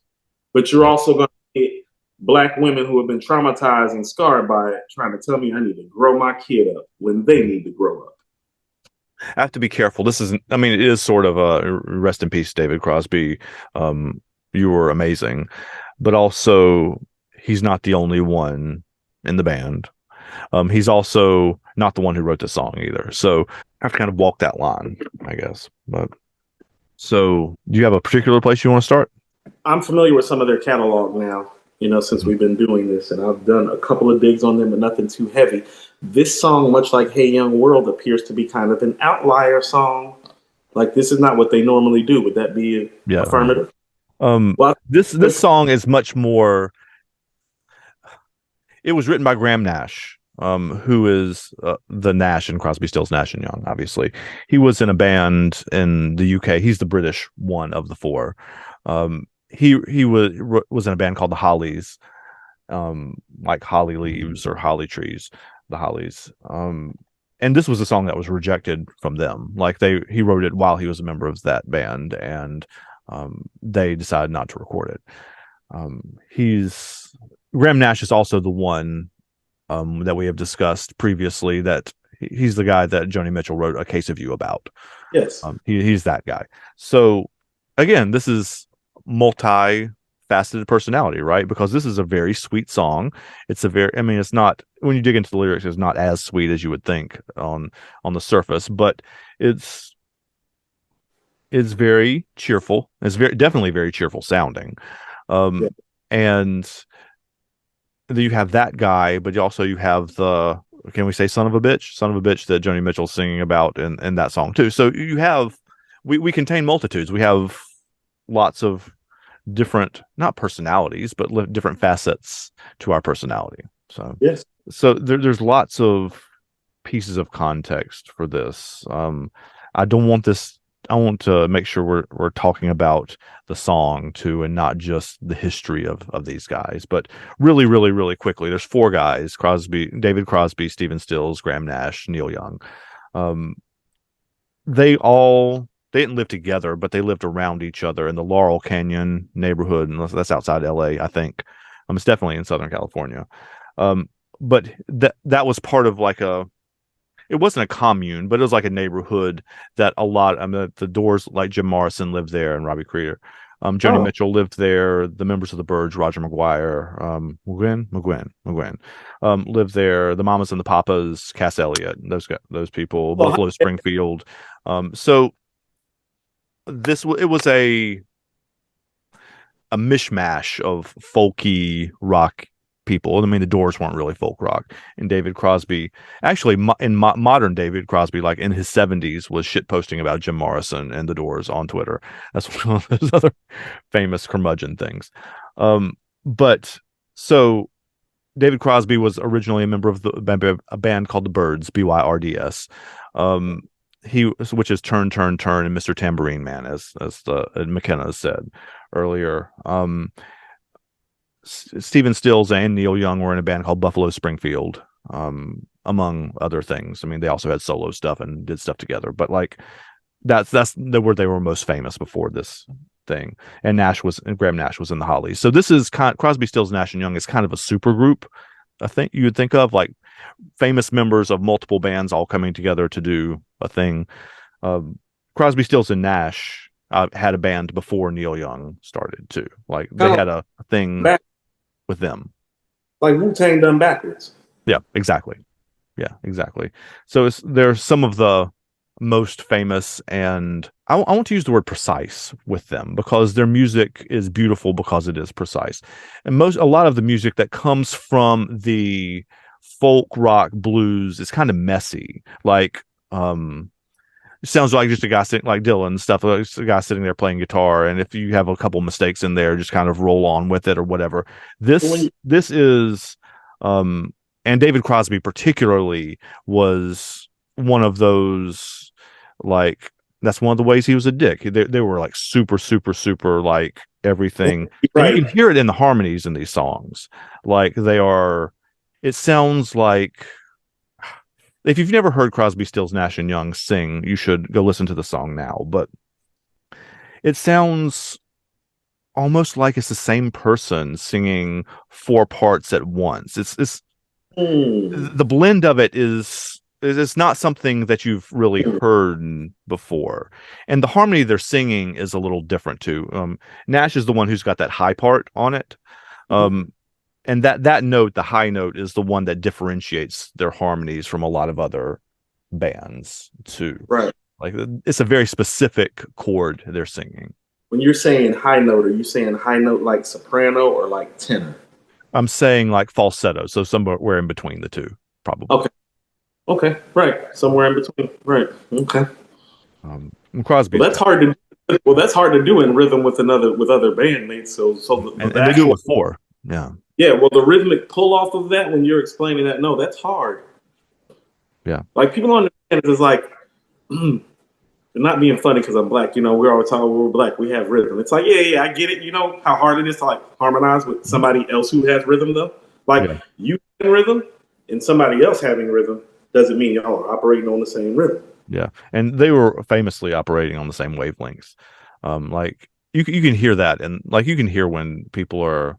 S2: But you're also going to get Black women who have been traumatized and scarred by it trying to tell me I need to grow my kid up when they need to grow up.
S1: I have to be careful. This isn't, I mean, it is sort of a rest in peace, David Crosby. You were amazing, but also he's not the only one in the band. He's also not the one who wrote the song either. So I have to kind of walk that line, I guess. But so do you have a particular place you want to start?
S2: I'm familiar with some of their catalog now, since we've been doing this, and I've done a couple of digs on them, but nothing too heavy. This song, much like Hey Young World, appears to be kind of an outlier song. Like, this is not what they normally do. Would that be affirmative?
S1: Well, this song is much more. It was written by Graham Nash, who is the Nash in Crosby, Stills, Nash and Young. Obviously, he was in a band in the UK. He's the British one of the four. He was in a band called the Hollies, like holly leaves or holly trees, the Hollies. And this was a song that was rejected from them. Like he wrote it while he was a member of that band, and they decided not to record it. Graham Nash is also the one that we have discussed previously, that he's the guy that Joni Mitchell wrote A Case of You about.
S2: Yes.
S1: He's that guy. So again, this is multi-faceted personality, right? Because this is a very sweet song. It's not, when you dig into the lyrics, it's not as sweet as you would think on the surface, but it's very cheerful. It's definitely very cheerful sounding. And then you have that guy, but you have the, can we say son of a bitch that Joni Mitchell's singing about in that song too. So you have, we contain multitudes. We have lots of different, not personalities, but different facets to our personality. So
S2: yes.
S1: So there's lots of pieces of context for this. I want to make sure we're talking about the song too, and not just the history of these guys. But really, really, really quickly, there's four guys: David Crosby, Stephen Stills, Graham Nash, Neil Young. They didn't live together, but they lived around each other in the Laurel Canyon neighborhood, and that's outside LA, I think. It's definitely in Southern California. But that was part of it wasn't a commune, but it was like a neighborhood that the Doors, like Jim Morrison, lived there, and Robbie Krieger. Joni Mitchell lived there. The members of the Byrds, Roger McGuire, McGuinn, lived there. The Mamas and the Papas, Cass Elliot, those people, Buffalo Springfield. So it was a mishmash of folky rock people. I mean, the Doors weren't really folk rock. And David Crosby, actually, modern David Crosby, like in his 70s, was shit posting about Jim Morrison and the Doors on Twitter. That's one of those other famous curmudgeon things. But so David Crosby was originally a member of a band called the Byrds, Byrds. Which is Turn, Turn, Turn, and Mr. Tambourine Man, as McKenna said earlier. Stephen Stills and Neil Young were in a band called Buffalo Springfield, among other things. I mean, they also had solo stuff and did stuff together, but that's where they were most famous before this thing. And Graham Nash was in the Hollies. So this is Crosby, Stills, Nash and Young is kind of a super group. I think you would think of like famous members of multiple bands all coming together to do a thing. Crosby, Stills, and Nash had a band before Neil Young started too. Like they
S2: Kind of
S1: had a thing
S2: back,
S1: with them.
S2: like Wu-Tang done backwards.
S1: Yeah, exactly. Yeah, exactly. So they're some of the most famous, and I want to use the word precise with them because their music is beautiful because it is precise. And a lot of the music that comes from the folk rock blues is kind of messy. Like it sounds like just a guy sitting like Dylan and stuff. Like just a guy sitting there playing guitar, and if you have a couple mistakes in there, just kind of roll on with it or whatever.
S2: When you,
S1: This is and David Crosby particularly was one of those, like, that's one of the ways he was a dick. They were like super, super, super like everything. And you
S2: right.
S1: can hear it in the harmonies in these songs. Like they are, it sounds like, if you've never heard Crosby, Stills, Nash and Young sing, you should go listen to the song now. But it sounds almost like it's the same person singing four parts at once. It's
S2: Hmm.
S1: the blend of it is it's not something that you've really heard before, and the harmony they're singing is a little different too. Nash is the one who's got that high part on it, um, and that note, the high note, is the one that differentiates their harmonies from a lot of other bands too.
S2: Right.
S1: Like it's a very specific chord they're singing.
S2: When you're saying high note, are you saying high note like soprano or like tenor?
S1: I'm saying like falsetto, so somewhere in between the two, probably.
S2: Okay. Okay. Right. Somewhere in between. Right. Okay.
S1: And Crosby's
S2: Well, that's hard to. Well, that's hard to do in rhythm with other bandmates. So the
S1: and they do it
S2: actual
S1: with four. Yeah,
S2: yeah. Well, the rhythmic pull off of that when you're explaining that, no, that's hard.
S1: yeah,
S2: Like people don't understand it. It's like not being funny because I'm black. You know, we're always talking we're black. We have rhythm. It's like yeah, I get it. You know how hard it is to like harmonize with
S1: mhm,
S2: somebody else who has rhythm though. Like
S1: yeah,
S2: you having rhythm and somebody else having rhythm doesn't mean y'all are operating on the same rhythm.
S1: yeah. And they were famously operating on the same wavelengths. Like you can hear that, and like you can hear when people are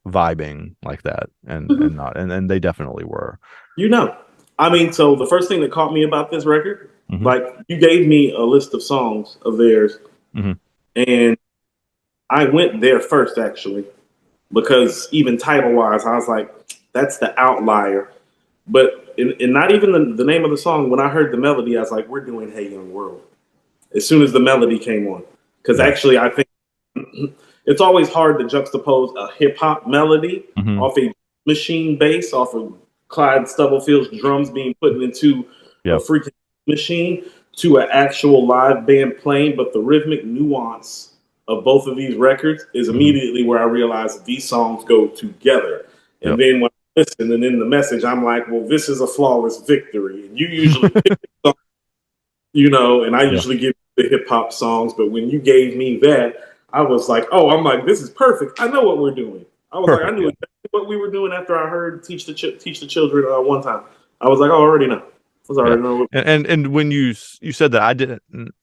S1: vibing like that, and
S2: Mm-hmm.
S1: not, and they definitely were.
S2: You know, I mean, so the first thing that caught me about this record,
S1: Hmm.
S2: like you gave me a list of songs of theirs,
S1: Hmm.
S2: and I went there first actually because even title wise, I was like, that's the outlier. But in not even the name of the song, when I heard the melody, I was like, we're doing Hey Young World. As soon as the melody came on, because
S1: Yeah.
S2: actually, I think it's always hard to juxtapose a hip hop melody
S1: Hmm.
S2: off a machine bass, off of Clyde Stubblefield's drums being put into a
S1: Yep.
S2: freaking machine to an actual live band playing. But the rhythmic nuance of both of these records is
S1: Hmm.
S2: immediately where I realized these songs go together. And
S1: Yep.
S2: then when I listen and in the message, I'm like, well, this is a flawless victory. And you usually pick, you know, and I
S1: Yeah.
S2: usually give the hip hop songs, but when you gave me that, I was like, oh, I'm like, this is perfect. I know what we're doing. I was like, I
S1: Perfect.
S2: knew
S1: Yeah.
S2: exactly what we were doing after I heard teach the children one time. I was like, oh, I already know. I was
S1: Yeah.
S2: already know.
S1: And when you said that,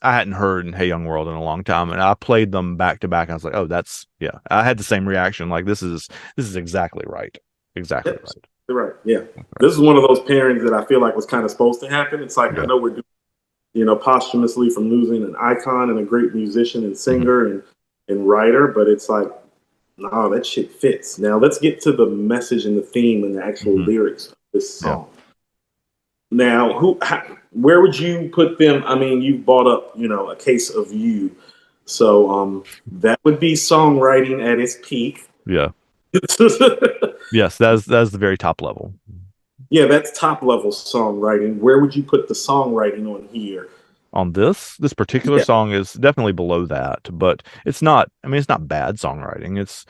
S1: I hadn't heard Hey Young World in a long time, and I played them back to back. And I was like, oh, that's yeah. I had the same reaction. Like this is exactly right. Exactly
S2: Yep,
S1: right.
S2: right. Yeah, this is one of those pairings that I feel like was kind of supposed to happen. It's like I
S1: Yeah.
S2: know we're doing, you know, posthumously from losing an icon and a great musician and
S1: Hmm.
S2: singer and writer, but it's like no, that shit fits. Now let's get to the message and the theme and the actual
S1: Hmm.
S2: lyrics of this
S1: Yeah.
S2: song. Now, where would you put them? I mean, you brought up, you know, a case of you, so that would be songwriting at its peak.
S1: Yeah. Yes, that's the very top level.
S2: Yeah, that's top level songwriting. Where would you put the songwriting on here?
S1: On this particular
S2: Yeah,
S1: song is definitely below that, but it's not. I mean, it's not bad songwriting. It's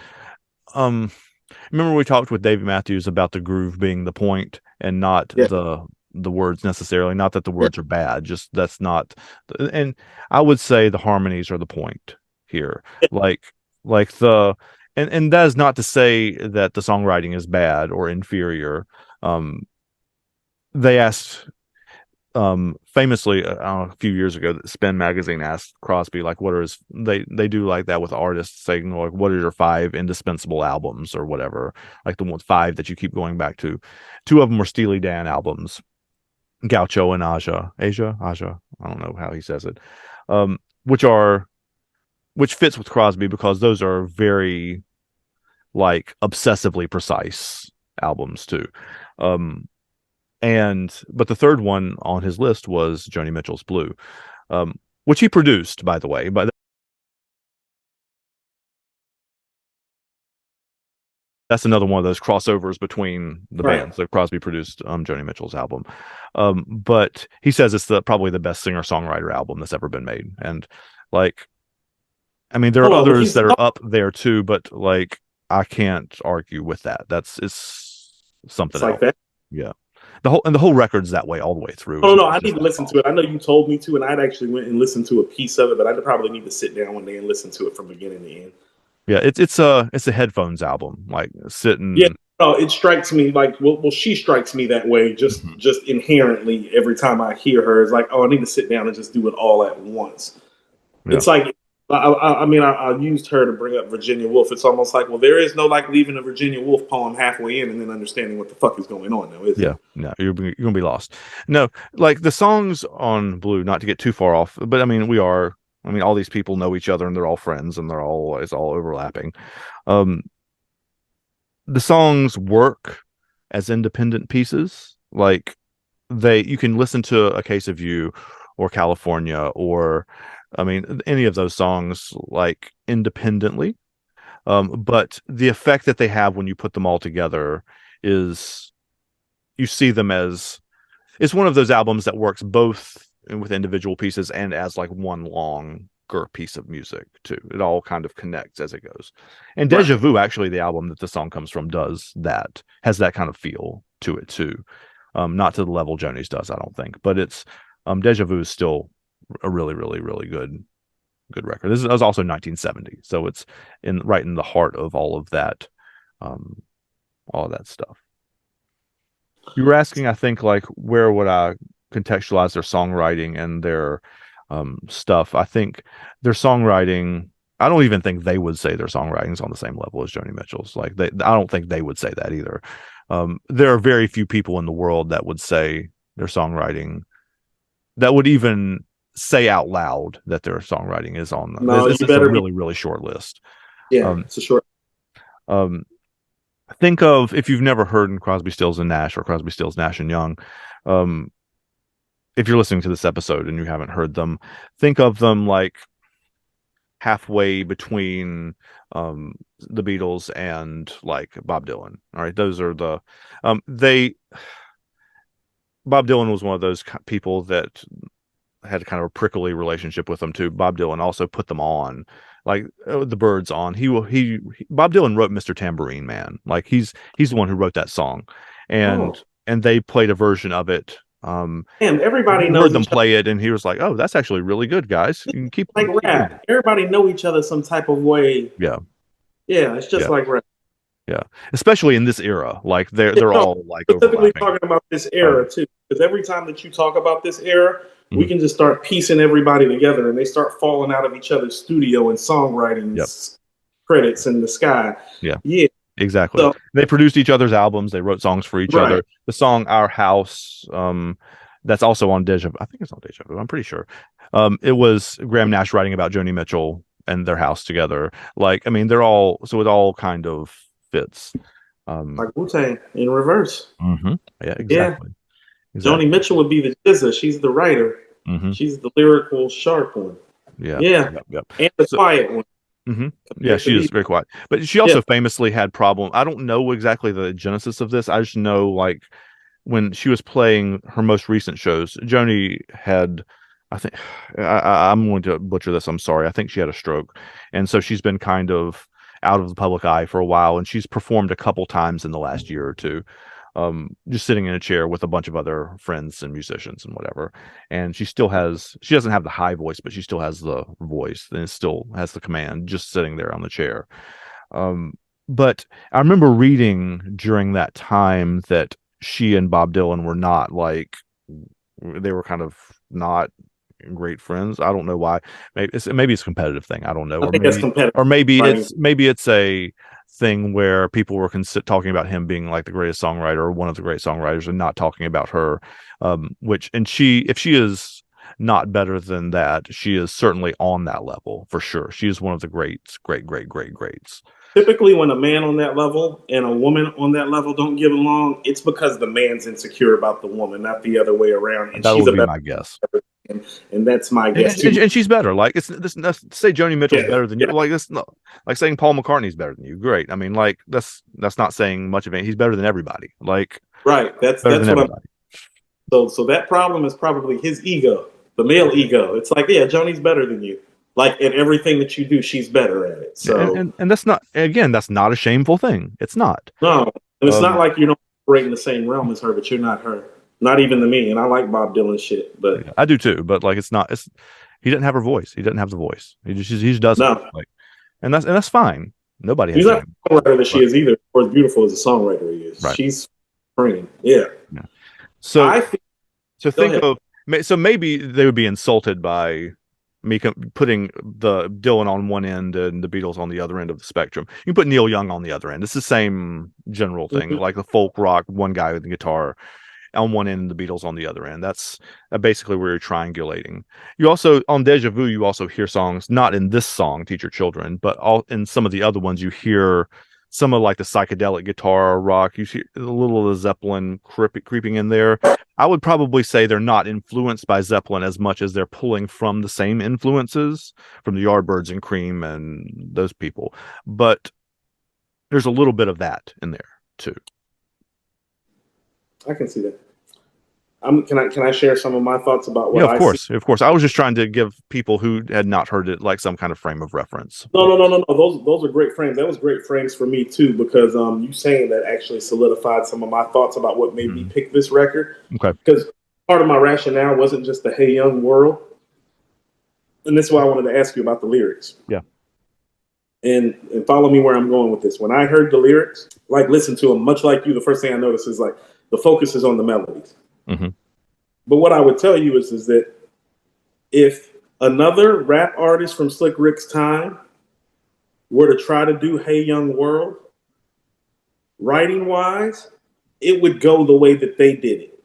S1: um. Remember we talked with David Matthews about the groove being the point and not
S2: yeah,
S1: the words necessarily. Not that the
S2: yeah.
S1: words are bad, just that's not. And I would say the harmonies are the point here. Like the and that is not to say that the songwriting is bad or inferior. Um, they asked famously I don't know, a few years ago, Spin magazine asked Crosby like what are his they do like that with artists saying like what are your five indispensable albums or whatever, like the one five that you keep going back to. Two of them were Steely Dan albums, Gaucho and Aja, I don't know how he says it, which are which fits with Crosby because those are very like obsessively precise albums too. Um, and but the third one on his list was Joni Mitchell's Blue, which he produced, by the way. But that's another one of those crossovers between the
S2: Right.
S1: bands. So Crosby produced Joni Mitchell's album, but he says it's probably the best singer songwriter album that's ever been made. And like, I mean, there are
S2: Hold on,
S1: others that are up there too, but like, I can't argue with that. It's
S2: it's
S1: something
S2: like
S1: else.
S2: that.
S1: Yeah, the whole record's that way all the way through.
S2: Oh
S1: It's
S2: no,
S1: not
S2: I
S1: just
S2: need to
S1: that
S2: listen
S1: song.
S2: to it. I know you told me to, and I'd actually went and listened to a piece of it, but I'd probably need to sit down one day and listen to it from beginning to end.
S1: Yeah, it's a headphones album. Like
S2: Yeah,
S1: sitting.
S2: no, it strikes me like well, she strikes me that way
S1: Mhm.
S2: just inherently every time I hear her. It's like, oh, I need to sit down and just do it all at once.
S1: Yeah,
S2: It's like I mean, I used her to bring up Virginia Woolf. It's almost like, well, there is no like leaving a Virginia Woolf poem halfway in and then understanding what the fuck is going on now, is
S1: yeah,
S2: there?
S1: no, you're gonna be lost. No, like the songs on Blue, not to get too far off, but I mean we are. I mean, all these people know each other and they're all friends and they're all it's all overlapping. Um, the songs work as independent pieces. Like you can listen to A Case of You or California or I mean any of those songs like independently. But the effect that they have when you put them all together is you see them as it's one of those albums that works both with individual pieces and as like one longer piece of music too. It all kind of connects as it goes. And Deja
S2: Right.
S1: Vu, actually, the album that the song comes from, has that kind of feel to it too. Not to the level Joni's does, I don't think, but it's Deja Vu is still a really, really, really good record. This was also 1970, so it's in right in the heart of um, all of that stuff. You were asking, I think, like where would I contextualize their songwriting and their stuff? I think their songwriting. I don't even think they would say their songwriting's on the same level as Joni Mitchell's. Like I don't think they would say that either. There are very few people in the world that would say their songwriting that would even say out loud that their songwriting is on.
S2: No,
S1: This
S2: you
S1: is a
S2: better be.
S1: really really short list.
S2: Yeah,
S1: Um,
S2: it's a short.
S1: um, think of if you've never heard Crosby, Stills and Nash or Crosby, Stills, Nash and Young. Um, if you're listening to this episode and you haven't heard them, think of them like halfway between the Beatles and like Bob Dylan. All right, those are they Bob Dylan was one of those people that had kind of a prickly relationship with them too. Bob Dylan also put them on, like the Birds on. Bob Dylan wrote Mr. Tambourine Man. Like he's the one who wrote that song,
S2: Oh,
S1: and they played a version of it.
S2: damn! Everybody
S1: He heard
S2: knows
S1: them
S2: each other
S1: play it, and he was like, "Oh, that's actually really good, guys. You can
S2: like
S1: keep doing it."
S2: rap. Everybody know each other some type of way.
S1: Yeah,
S2: Yeah, it's just
S1: yeah,
S2: like rap.
S1: yeah. Especially in this era, like
S2: Yeah,
S1: they're
S2: no,
S1: all like
S2: specifically
S1: overlapping.
S2: talking about this
S1: Um,
S2: era too, because every time that you talk about this era, we
S1: mhm.
S2: can just start piecing everybody together, and they start falling out of each other's studio and songwriting
S1: Yep.
S2: credits in the sky.
S1: Yeah.
S2: Yeah.
S1: Exactly.
S2: So
S1: They produced each other's albums. They wrote songs for each
S2: right.
S1: other. The song "Our House," that's also on Deja Vu. I think it's on Deja Vu. I'm pretty sure. It was Graham Nash writing about Joni Mitchell and their house together. Like, I mean, they're all so it all kind of fits. Um,
S2: Like Wu-Tang in reverse.
S1: mhm. Yeah,
S2: Yeah.
S1: exactly,
S2: Joni
S1: exactly.
S2: Mitchell would be the jizza. She's the writer.
S1: Hmm.
S2: She's the lyrical sharp one.
S1: Yeah,
S2: Yeah.
S1: yep, yep.
S2: And the
S1: So,
S2: quiet one
S1: hmm yeah,
S2: compared to
S1: she is
S2: these.
S1: very quiet, but she
S2: Yeah.
S1: also famously had problem. I don't know exactly the genesis of this. I just know like when she was playing her most recent shows, Joni had, I think, I'm going to butcher this. I'm sorry. I think she had a stroke, and so she's been kind of out of the public eye for a while. And she's performed a couple times in the last year or two, just sitting in a chair with a bunch of other friends and musicians and whatever. And she doesn't have the high voice, but she still has the voice and still has the command, just sitting there on the chair. Um, but I remember reading during that time that she and Bob Dylan were not like they were kind of not great friends. I don't know why. Maybe it's a competitive thing. I don't know,
S2: I think that's competitive
S1: or
S2: writing.
S1: maybe it's a thing where people were talking about him being like the greatest songwriter or one of the great songwriters and not talking about her. Which and she if she is not better than that. She is certainly on that level for sure. She is one of the greats, greats.
S2: Typically, when a man on that level and a woman on that level don't get along, it's because the man's insecure about the woman, not the other way around. And
S1: That
S2: she's
S1: would
S2: a
S1: be
S2: better
S1: my guess.
S2: man, and that's my
S1: And,
S2: guess too.
S1: and she's better. Like it's this. Say Joni Mitchell's
S2: Yeah,
S1: better than you.
S2: yeah,
S1: Like it's not like saying Paul McCartney's better than you. Great. I mean, like that's not saying much of it. He's better than everybody. Like
S2: right. That's
S1: better than
S2: that's what I'm.
S1: everybody.
S2: So that problem is probably his ego, the male ego. It's like, yeah, Joni's better than you. Like at everything that you do, she's better at it.
S1: And,
S2: So
S1: and and that's not, again, that's not a shameful thing. It's not.
S2: no, and it's not
S1: Um,
S2: like you don't operate in the same realm as her, but you're not her. Not even to me. And I like Bob Dylan shit, but
S1: I do too, but like it's not. It's he didn't have her voice. He doesn't have the voice. He just doesn't.
S2: no,
S1: Like, and that's fine. Nobody
S2: he's
S1: has
S2: not
S1: shame.
S2: the songwriter that she
S1: But
S2: is either, or as beautiful as a songwriter he is.
S1: right.
S2: She's supreme. Yeah.
S1: Yeah. So
S2: I think,
S1: so
S2: go
S1: think
S2: ahead.
S1: of so maybe they would be insulted by me putting the Dylan on one end and the Beatles on the other end of the spectrum. You can put Neil Young on the other end. It's the same general thing,
S2: Mhm.
S1: like the folk rock, one guy with the guitar on one end and the Beatles on the other end. That's basically where you're triangulating. You also, on Deja Vu, you also hear songs, not in this song, Teach Your Children, but all in some of the other ones, you hear some of like the psychedelic guitar rock. You see a little of the Zeppelin creeping in there. I would probably say they're not influenced by Zeppelin as much as they're pulling from the same influences from the Yardbirds and Cream and those people. But there's a little bit of that in there too.
S2: I can see that. Can I share some of my thoughts about
S1: Yeah,
S2: what I see?
S1: of course. I was just trying to give people who had not heard it like some kind of frame of reference.
S2: No, no, no, no, no. Those are great frames. That was great frames for me too, because you saying that actually solidified some of my thoughts about what made me
S1: Mhm.
S2: pick this record.
S1: Okay.
S2: Because part of my rationale wasn't just the Hey Young World, and this is why I wanted to ask you about the lyrics.
S1: Yeah.
S2: And follow me where I'm going with this. When I heard the lyrics, like listen to them, much like you, the first thing I noticed is like the focus is on the melodies.
S1: Hmm.
S2: But what I would tell you is that if another rap artist from Slick Rick's time were to try to do Hey Young World, writing wise, it would go the way that they did it.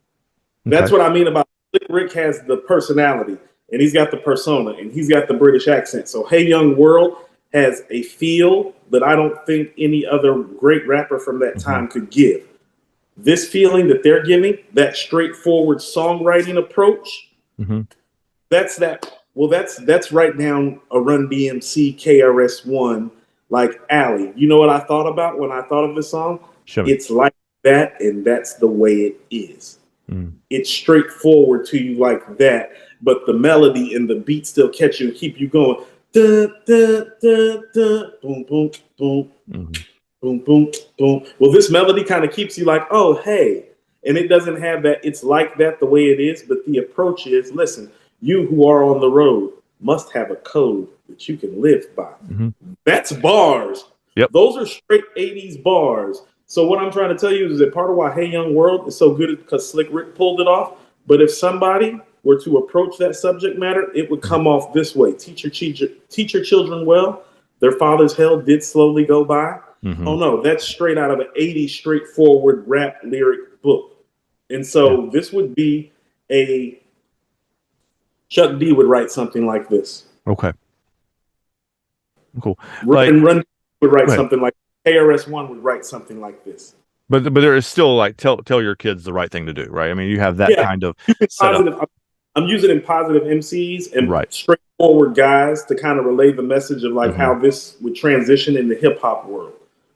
S1: Okay.
S2: That's what I mean about Slick Rick has the personality and he's got the persona and he's got the British accent. So Hey Young World has a feel that I don't think any other great rapper from that
S1: Hmm.
S2: time could give. This feeling that they're giving, that straightforward songwriting approach,
S1: Hmm.
S2: that's that. Well, that's right down a Run DMC KRS-One like alley. You know what I thought about when I thought of this song?
S1: Show me.
S2: It's like that, and that's the way it is.
S1: Mm.
S2: It's straightforward to you like that, but the melody and the beat still catch you and keep you going. Da, da, da, da, boom, boom, boom,
S1: Hmm.
S2: boom, boom, boom. Well, this melody kind of keeps you like, oh, hey. And it doesn't have that, it's like that the way it is, but the approach is listen, you who are on the road must have a code that you can live by.
S1: Hmm.
S2: That's bars.
S1: Yep.
S2: Those are straight 80s bars. So, what I'm trying to tell you is that part of why Hey Young World is so good is because Slick Rick pulled it off. But if somebody were to approach that subject matter, it would come off this way: teach your children well. Their father's hell did slowly go by.
S1: Hmm.
S2: Oh no, that's straight out of an 80s straightforward rap lyric book. And
S1: Yeah.
S2: so this would be a Chuck D would write something like this.
S1: Okay. Cool. Like,
S2: Run would write
S1: go ahead.
S2: something like KRS-One would write something like this.
S1: But there is still like tell your kids the right thing to do, right? I mean, you have that
S2: Yeah,
S1: kind of setup,
S2: positive. I'm using in positive MCs and
S1: right?
S2: straightforward guys to kind of relay the message of like
S1: Hmm.
S2: how this would transition in the hip hop world.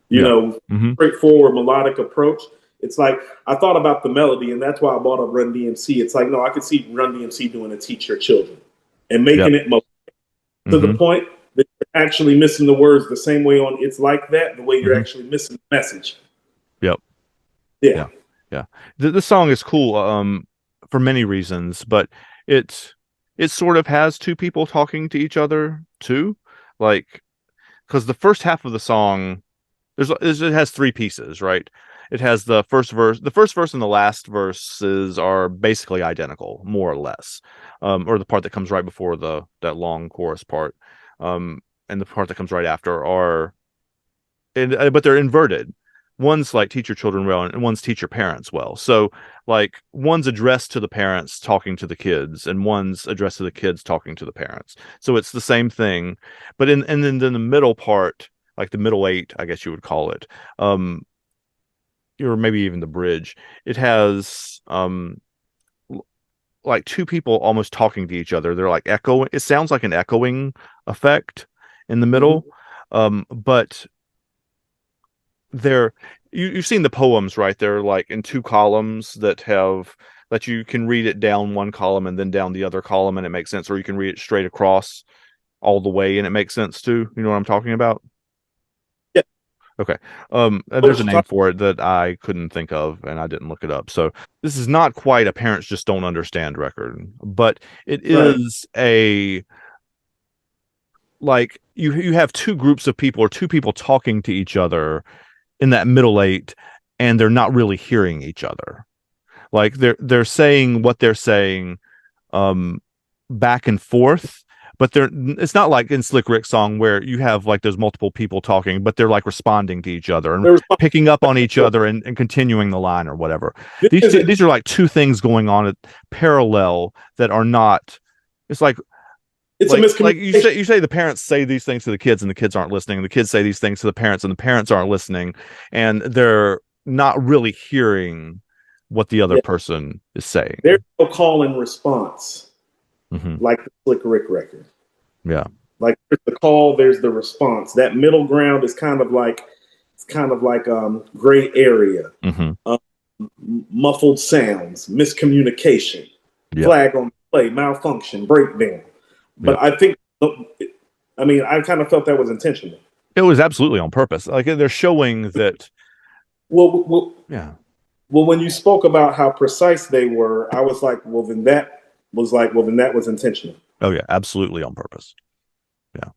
S2: You
S1: Yeah.
S2: know,
S1: Hmm.
S2: straightforward melodic approach. It's like I thought about the melody, and that's why I bought up Run DMC. It's like no, I could see Run DMC doing a Teach Your Children and
S1: Yep.
S2: making it to the
S1: Hmm.
S2: point that you're actually missing the words the same way on It's Like That, the way you're
S1: Hmm.
S2: actually missing the message.
S1: Yep.
S2: Yeah.
S1: Yeah. Yeah. This song is cool, for many reasons, but it it sort of has two people talking to each other too, like because the first half of the song it has three pieces, right? It has the first verse and the last verses are basically identical, more or less, or the part that comes right before that long chorus part, and the part that comes right after are, but they're inverted. one's like teach your children well and one's teach your parents well. So like one's addressed to the parents talking to the kids and one's addressed to the kids talking to the parents. So it's the same thing. But then the middle part, like the middle eight, I guess you would call it, or maybe even the bridge, it has like two people almost talking to each other. They're like echoing. It sounds like an echoing effect in the middle. But they're you've seen the poems, right? They're like in two columns that you can read it down one column and then down the other column and it makes sense, or you can read it straight across all the way and it makes sense too. You know what I'm talking about?
S2: Yeah.
S1: Okay. There's a name for it that I couldn't think of and I didn't look it up. So this is not quite a parents just don't understand record, but it
S2: Right.
S1: is a like you have two groups of people or two people talking to each other in that middle eight and they're not really hearing each other. Like they're saying what they're saying um back and forth, but it's not like in Slick Rick's song where you have like there's multiple people talking, but they're like responding to each other and
S2: There was
S1: picking up on each other and continuing the line or whatever.
S2: this isn't
S1: These are like two things going on at parallel that are not. It's
S2: it's a
S1: like
S2: miscommunication.
S1: you say the parents say these things to the kids and the kids aren't listening, and the kids say these things to the parents and the parents aren't listening, and they're not really hearing what the other
S2: Yeah.
S1: person is saying.
S2: There's no call and response
S1: Hmm.
S2: like the Slick Rick record.
S1: Yeah.
S2: Like there's the call, there's the response. That middle ground is kind of like gray area,
S1: Hmm.
S2: um, muffled sounds, miscommunication,
S1: Yep.
S2: flag on play, malfunction, breakdown. But
S1: Yep.
S2: I think, I mean, I kind of felt that was intentional.
S1: It was absolutely on purpose. Like they're showing that.
S2: Well,
S1: Yeah.
S2: well, when you spoke about how precise they were, I was like, well, then that was intentional.
S1: Oh yeah. Absolutely on purpose. Yeah.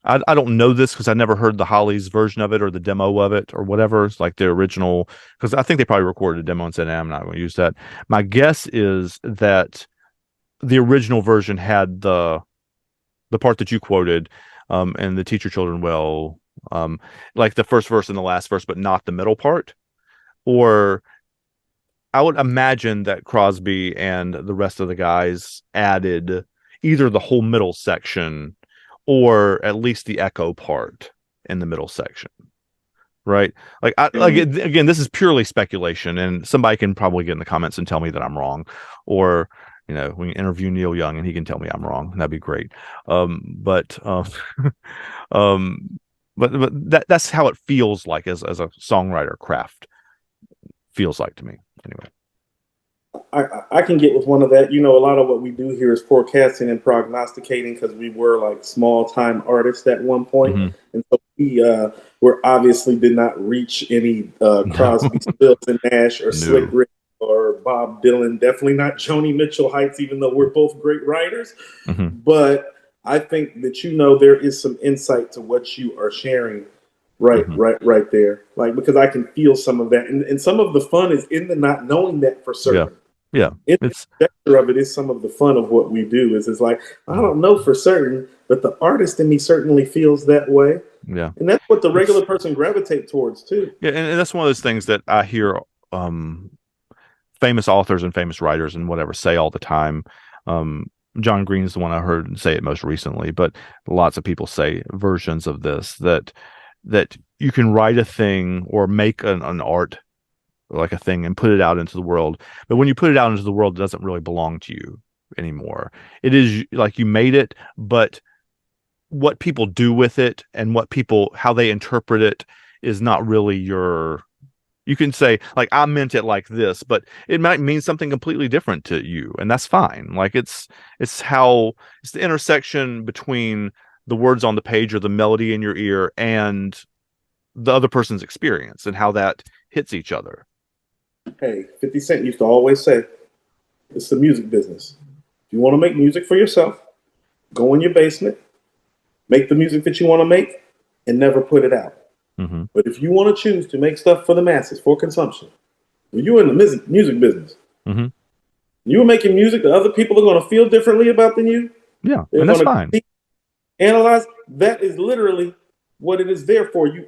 S1: I don't know this because I never heard the Hollies version of it or the demo of it or whatever. It's like the original, because I think they probably recorded a demo and said, nah, I'm not going to use that. My guess is that the original version had the part that you quoted, and the teach your children well, like the first verse and the last verse, but not the middle part. Or I would imagine that Crosby and the rest of the guys added either the whole middle section or at least the echo part in the middle section. Right. Again, this is purely speculation, and somebody can probably get in the comments and tell me that I'm wrong, or we can interview Neil Young and he can tell me I'm wrong. That'd be great. But um, but that's how it feels like as a songwriter craft feels like to me. Anyway.
S2: I can get with one of that. You know, a lot of what we do here is forecasting and prognosticating because we were like small time artists at one point,
S1: Mm-hmm.
S2: and so we obviously did not reach any
S1: No.
S2: Crosby, Stills, and Nash, or Slick
S1: No.
S2: Rick, or Bob Dylan. Definitely not Joni Mitchell heights, even though we're both great writers.
S1: Mm-hmm.
S2: But I think that there is some insight to what you are sharing
S1: Mm-hmm.
S2: right there. Like because I can feel some of that, and some of the fun is in the not knowing that for
S1: Yeah.
S2: certain.
S1: Yeah.
S2: In the
S1: It's
S2: sector of it is some of the fun of what we do. Is it's like I don't know for certain, but the artist in me certainly feels that way,
S1: yeah.
S2: and that's what the
S1: It's
S2: regular person gravitates towards too.
S1: yeah, and that's one of those things that I hear famous authors and famous writers and whatever say all the time. John Green's the one I heard say it most recently, but lots of people say versions of this that you can write a thing or make an art like a thing and put it out into the world, but when you put it out into the world, it doesn't really belong to you anymore. It is like you made it, but what people do with it and how they interpret it is not really your. You can say like I meant it like this, but it might mean something completely different to you, and that's fine. Like it's the intersection between the words on the page or the melody in your ear and the other person's experience and how that hits each other.
S2: Hey, 50 Cent used to always say, "It's the music business. If you want to make music for yourself, go in your basement, make the music that you want to make, and never put it out.
S1: Mm-hmm.
S2: But if you want to choose to make stuff for the masses for consumption, when you're in the music business,
S1: Mm-hmm.
S2: you are making music that other people are going to feel differently about than you.
S1: Yeah,
S2: They're
S1: and that's
S2: going
S1: fine.
S2: to analyze. That is literally what it is there for. You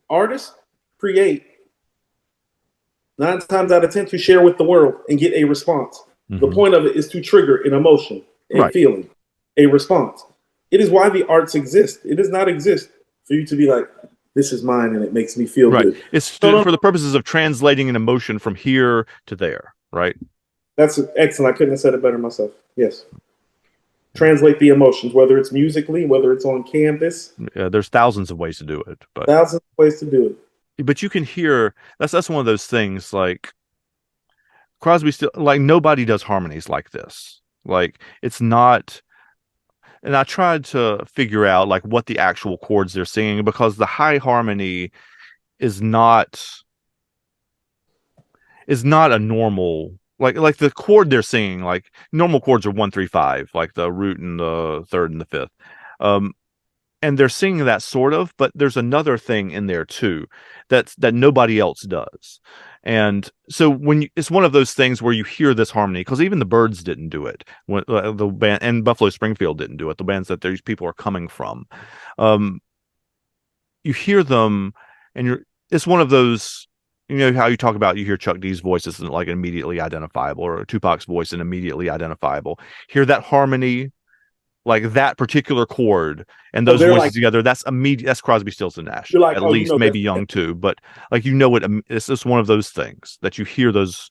S2: artists create 9 times out of 10 to share with the world and get a response. The point of it is to trigger an emotion, a feeling, a response. It is why the arts exist. It does not exist for you to be like, this is mine and it makes me feel good.
S1: It's for the purposes of translating an emotion from here to there, right?
S2: That's excellent. I couldn't have said it better myself. Yes. Translate the emotions, whether it's musically, whether it's on canvas.
S1: Yeah, there's thousands of ways to do it, but
S2: thousands of ways to do it.
S1: But you can hear that's one of those things like Crosby still like nobody does harmonies like this. Like it's not. And I tried to figure out like what the actual chords they're singing because the high harmony is not a normal like the chord they're singing. Like normal chords are 1 3 5, like the root and the third and the fifth. And they're singing that sort of, but there's another thing in there too that nobody else does. And so it's one of those things where you hear this harmony because even the Byrds didn't do it. When the band and Buffalo Springfield didn't do it. The bands that these people are coming from, you hear them, and it's one of those. You know how you talk about you hear Chuck D's voice isn't like immediately identifiable, or Tupac's voice isn't immediately identifiable. Hear that harmony. Like that particular chord and those voices together, that's immediate. That's Crosby, Stills, and Nash. At least, maybe Young too, but like it's just one of those things that you hear those.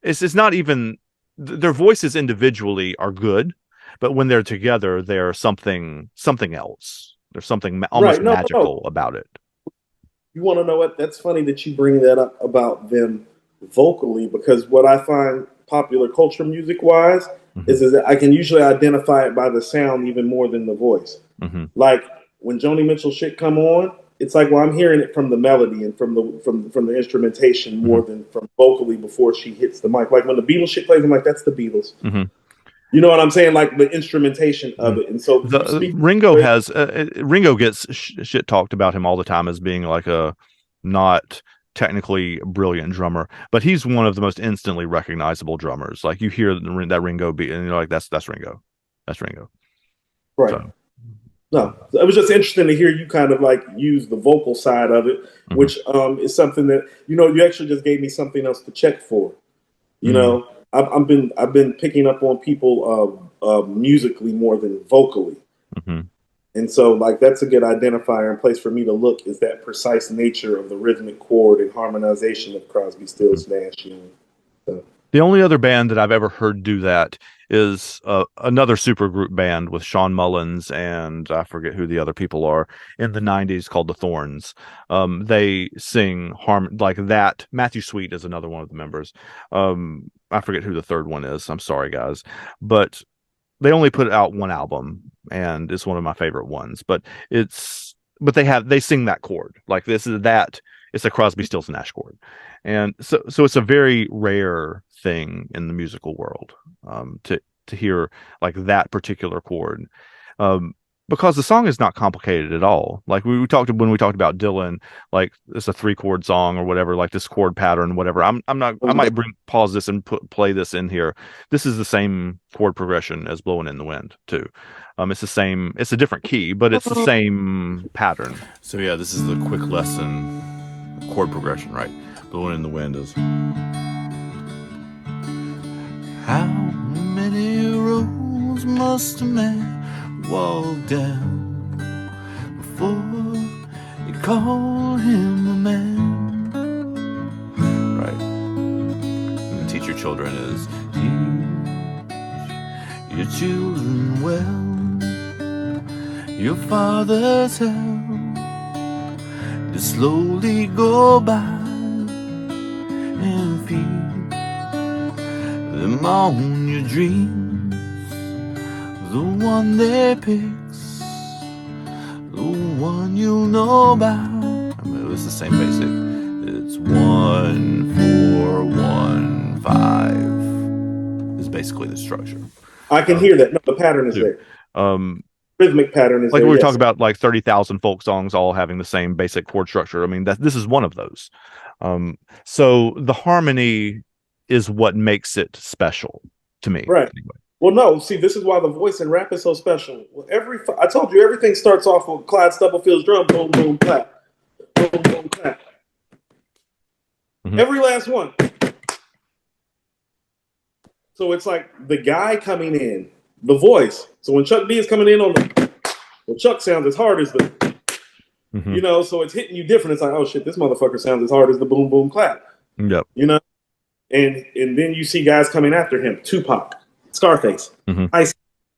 S1: It's not even their voices individually are good, but when they're together, they're something else. There's something almost magical about it.
S2: You want to know what? That's funny that you bring that up about them vocally because what I find popular culture music wise. Is that I can usually identify it by the sound even more than the voice. Like when Joni Mitchell shit come on, it's like I'm hearing it from the melody and from the instrumentation more than from vocally before she hits the mic. Like when the Beatles shit plays, I'm like, that's the Beatles. You know what I'm saying? Like the instrumentation of it. And so
S1: Ringo gets shit talked about him all the time as being like a not technically brilliant drummer, but he's one of the most instantly recognizable drummers. Like you hear that Ringo beat and you're like, that's Ringo. That's Ringo.
S2: Right. So. No, it was just interesting to hear you kind of like use the vocal side of it, which is something that, you actually just gave me something else to check for. You know, I've been picking up on people musically more than vocally. And so, like, that's a good identifier and place for me to look is that precise nature of the rhythmic chord and harmonization of Crosby, Stills, Nash. So.
S1: The only other band that I've ever heard do that is another supergroup band with Sean Mullins and I forget who the other people are in the 90s called the Thorns. They sing like that. Matthew Sweet is another one of the members. I forget who the third one is. I'm sorry, guys. But they only put out one album and it's one of my favorite ones, but they sing that chord. Like it's a Crosby, Stills, Nash chord. And so it's a very rare thing in the musical world, to hear like that particular chord. Because the song is not complicated at all. Like when we talked about Dylan, like it's a 3-chord song or whatever, like this chord pattern, whatever. I might pause this and play this in here. This is the same chord progression as Blowing in the Wind too. It's the same, it's a different key, but it's the same pattern. So yeah, this is the quick lesson chord progression, right? Blowing in the Wind is how many roads must a man walk down before you call him a man, right? And teach your children is teach your children well, your father's help to slowly go by and feed them on your dreams. The one they picks, the one you'll know about. I mean, it's the same basic. It's 1 4 1 5. Is basically the structure.
S2: I can hear that. No, the pattern is there. Rhythmic pattern is
S1: like
S2: there.
S1: We were talking about like 30,000 folk songs all having the same basic chord structure. I mean, this is one of those. So the harmony is what makes it special to me.
S2: Right. Anyway. Well, no. See, this is why the voice in rap is so special. Well, I told you everything starts off with Clyde Stubblefield's drum, boom, boom, clap, boom, boom, clap. Every last one. So it's like the guy coming in, the voice. So when Chuck D is coming in on Chuck sounds as hard as the, so it's hitting you different. It's like, oh shit, this motherfucker sounds as hard as the boom boom clap.
S1: Yep.
S2: And then you see guys coming after him, Tupac, Scarface, Ice.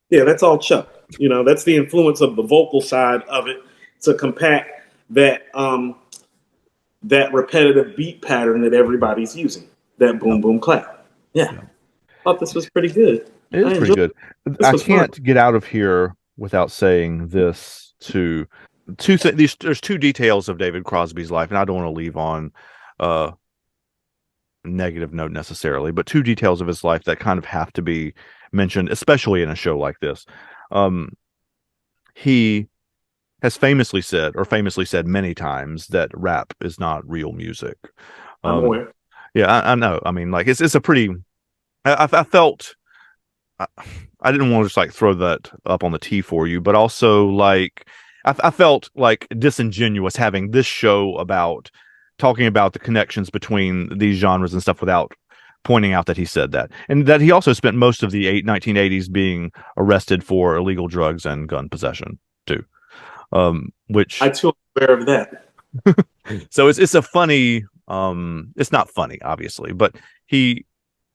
S2: Yeah, that's all Chuck. That's the influence of the vocal side of it to compact that that repetitive beat pattern that everybody's using. That boom boom clap. Yeah. Thought this was pretty good.
S1: It is pretty good. I can't get out of here without saying this to there's two details of David Crosby's life, and I don't want to leave on a negative note necessarily, but two details of his life that kind of have to be mentioned, especially in a show like this. He has famously said many times that rap is not real music.
S2: I'm aware.
S1: Yeah, I know. I mean, like it's a pretty. I felt I didn't want to just like throw that up on the tee for you, but also like I felt like disingenuous having this show about talking about the connections between these genres and stuff without pointing out that he said that, and that he also spent most of the 1980s being arrested for illegal drugs and gun possession too. Which
S2: I too am aware of that.
S1: So it's a funny. It's not funny, obviously, but he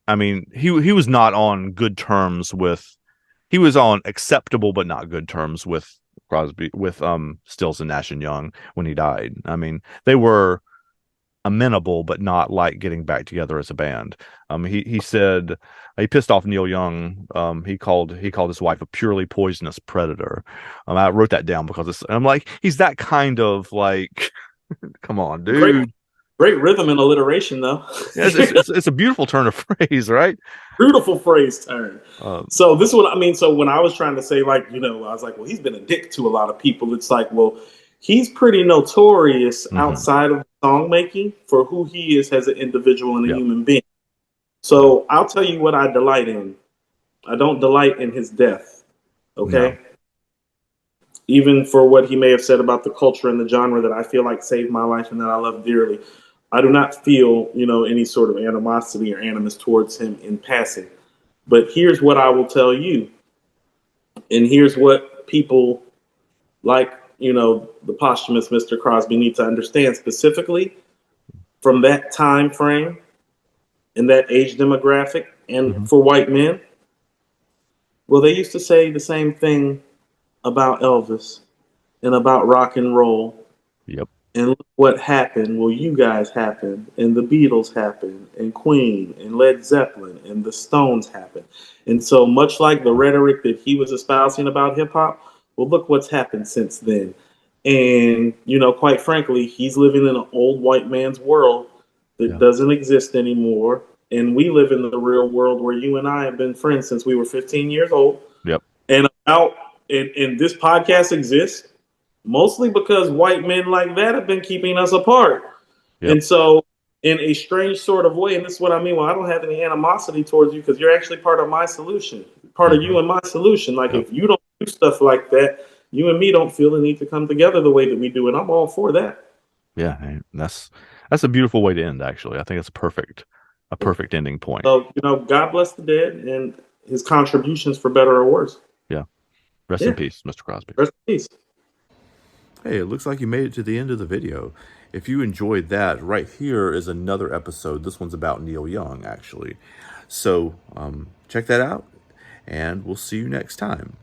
S1: was not on good terms with. He was on acceptable but not good terms with Crosby, with Stills and Nash and Young when he died. I mean, they were amenable but not like getting back together as a band. He said he pissed off Neil Young. He called his wife a purely poisonous predator. I wrote that down because I'm like, he's that kind of like, come on, dude.
S2: Great rhythm and alliteration, though.
S1: It's a beautiful turn of phrase, right?
S2: Beautiful phrase turn. So this is what I mean. So when I was trying to say, like, I was like, well, he's been a dick to a lot of people. It's like, well, he's pretty notorious outside of song making for who he is as an individual and a human being. So I'll tell you what I delight in. I don't delight in his death. Okay. No. Even for what he may have said about the culture and the genre that I feel like saved my life and that I love dearly, I do not feel, any sort of animosity or animus towards him in passing. But here's what I will tell you. And here's what people like, the posthumous Mr. Crosby need to understand specifically from that time frame and that age demographic and for white men. Well, they used to say the same thing about Elvis and about rock and roll.
S1: Yep.
S2: And look what happened. Well, you guys happened, and the Beatles happened, and Queen, and Led Zeppelin, and the Stones happened. And so much like the rhetoric that he was espousing about hip hop, well, look what's happened since then. And, quite frankly, he's living in an old white man's world that doesn't exist anymore. And we live in the real world where you and I have been friends since we were 15 years old.
S1: Yep.
S2: And and this podcast exists mostly because white men like that have been keeping us apart. Yep. And so in a strange sort of way, and this is what I mean, well, I don't have any animosity towards you because you're actually part of my solution, part of you and my solution. Like if you don't do stuff like that, you and me don't feel the need to come together the way that we do. And I'm all for that.
S1: Yeah. That's a beautiful way to end, actually. I think it's a perfect ending point.
S2: So, God bless the dead and his contributions for better or worse.
S1: Yeah. Rest in peace, Mr. Crosby.
S2: Rest in peace.
S1: Hey, it looks like you made it to the end of the video. If you enjoyed that, right here is another episode. This one's about Neil Young, actually. So check that out, and we'll see you next time.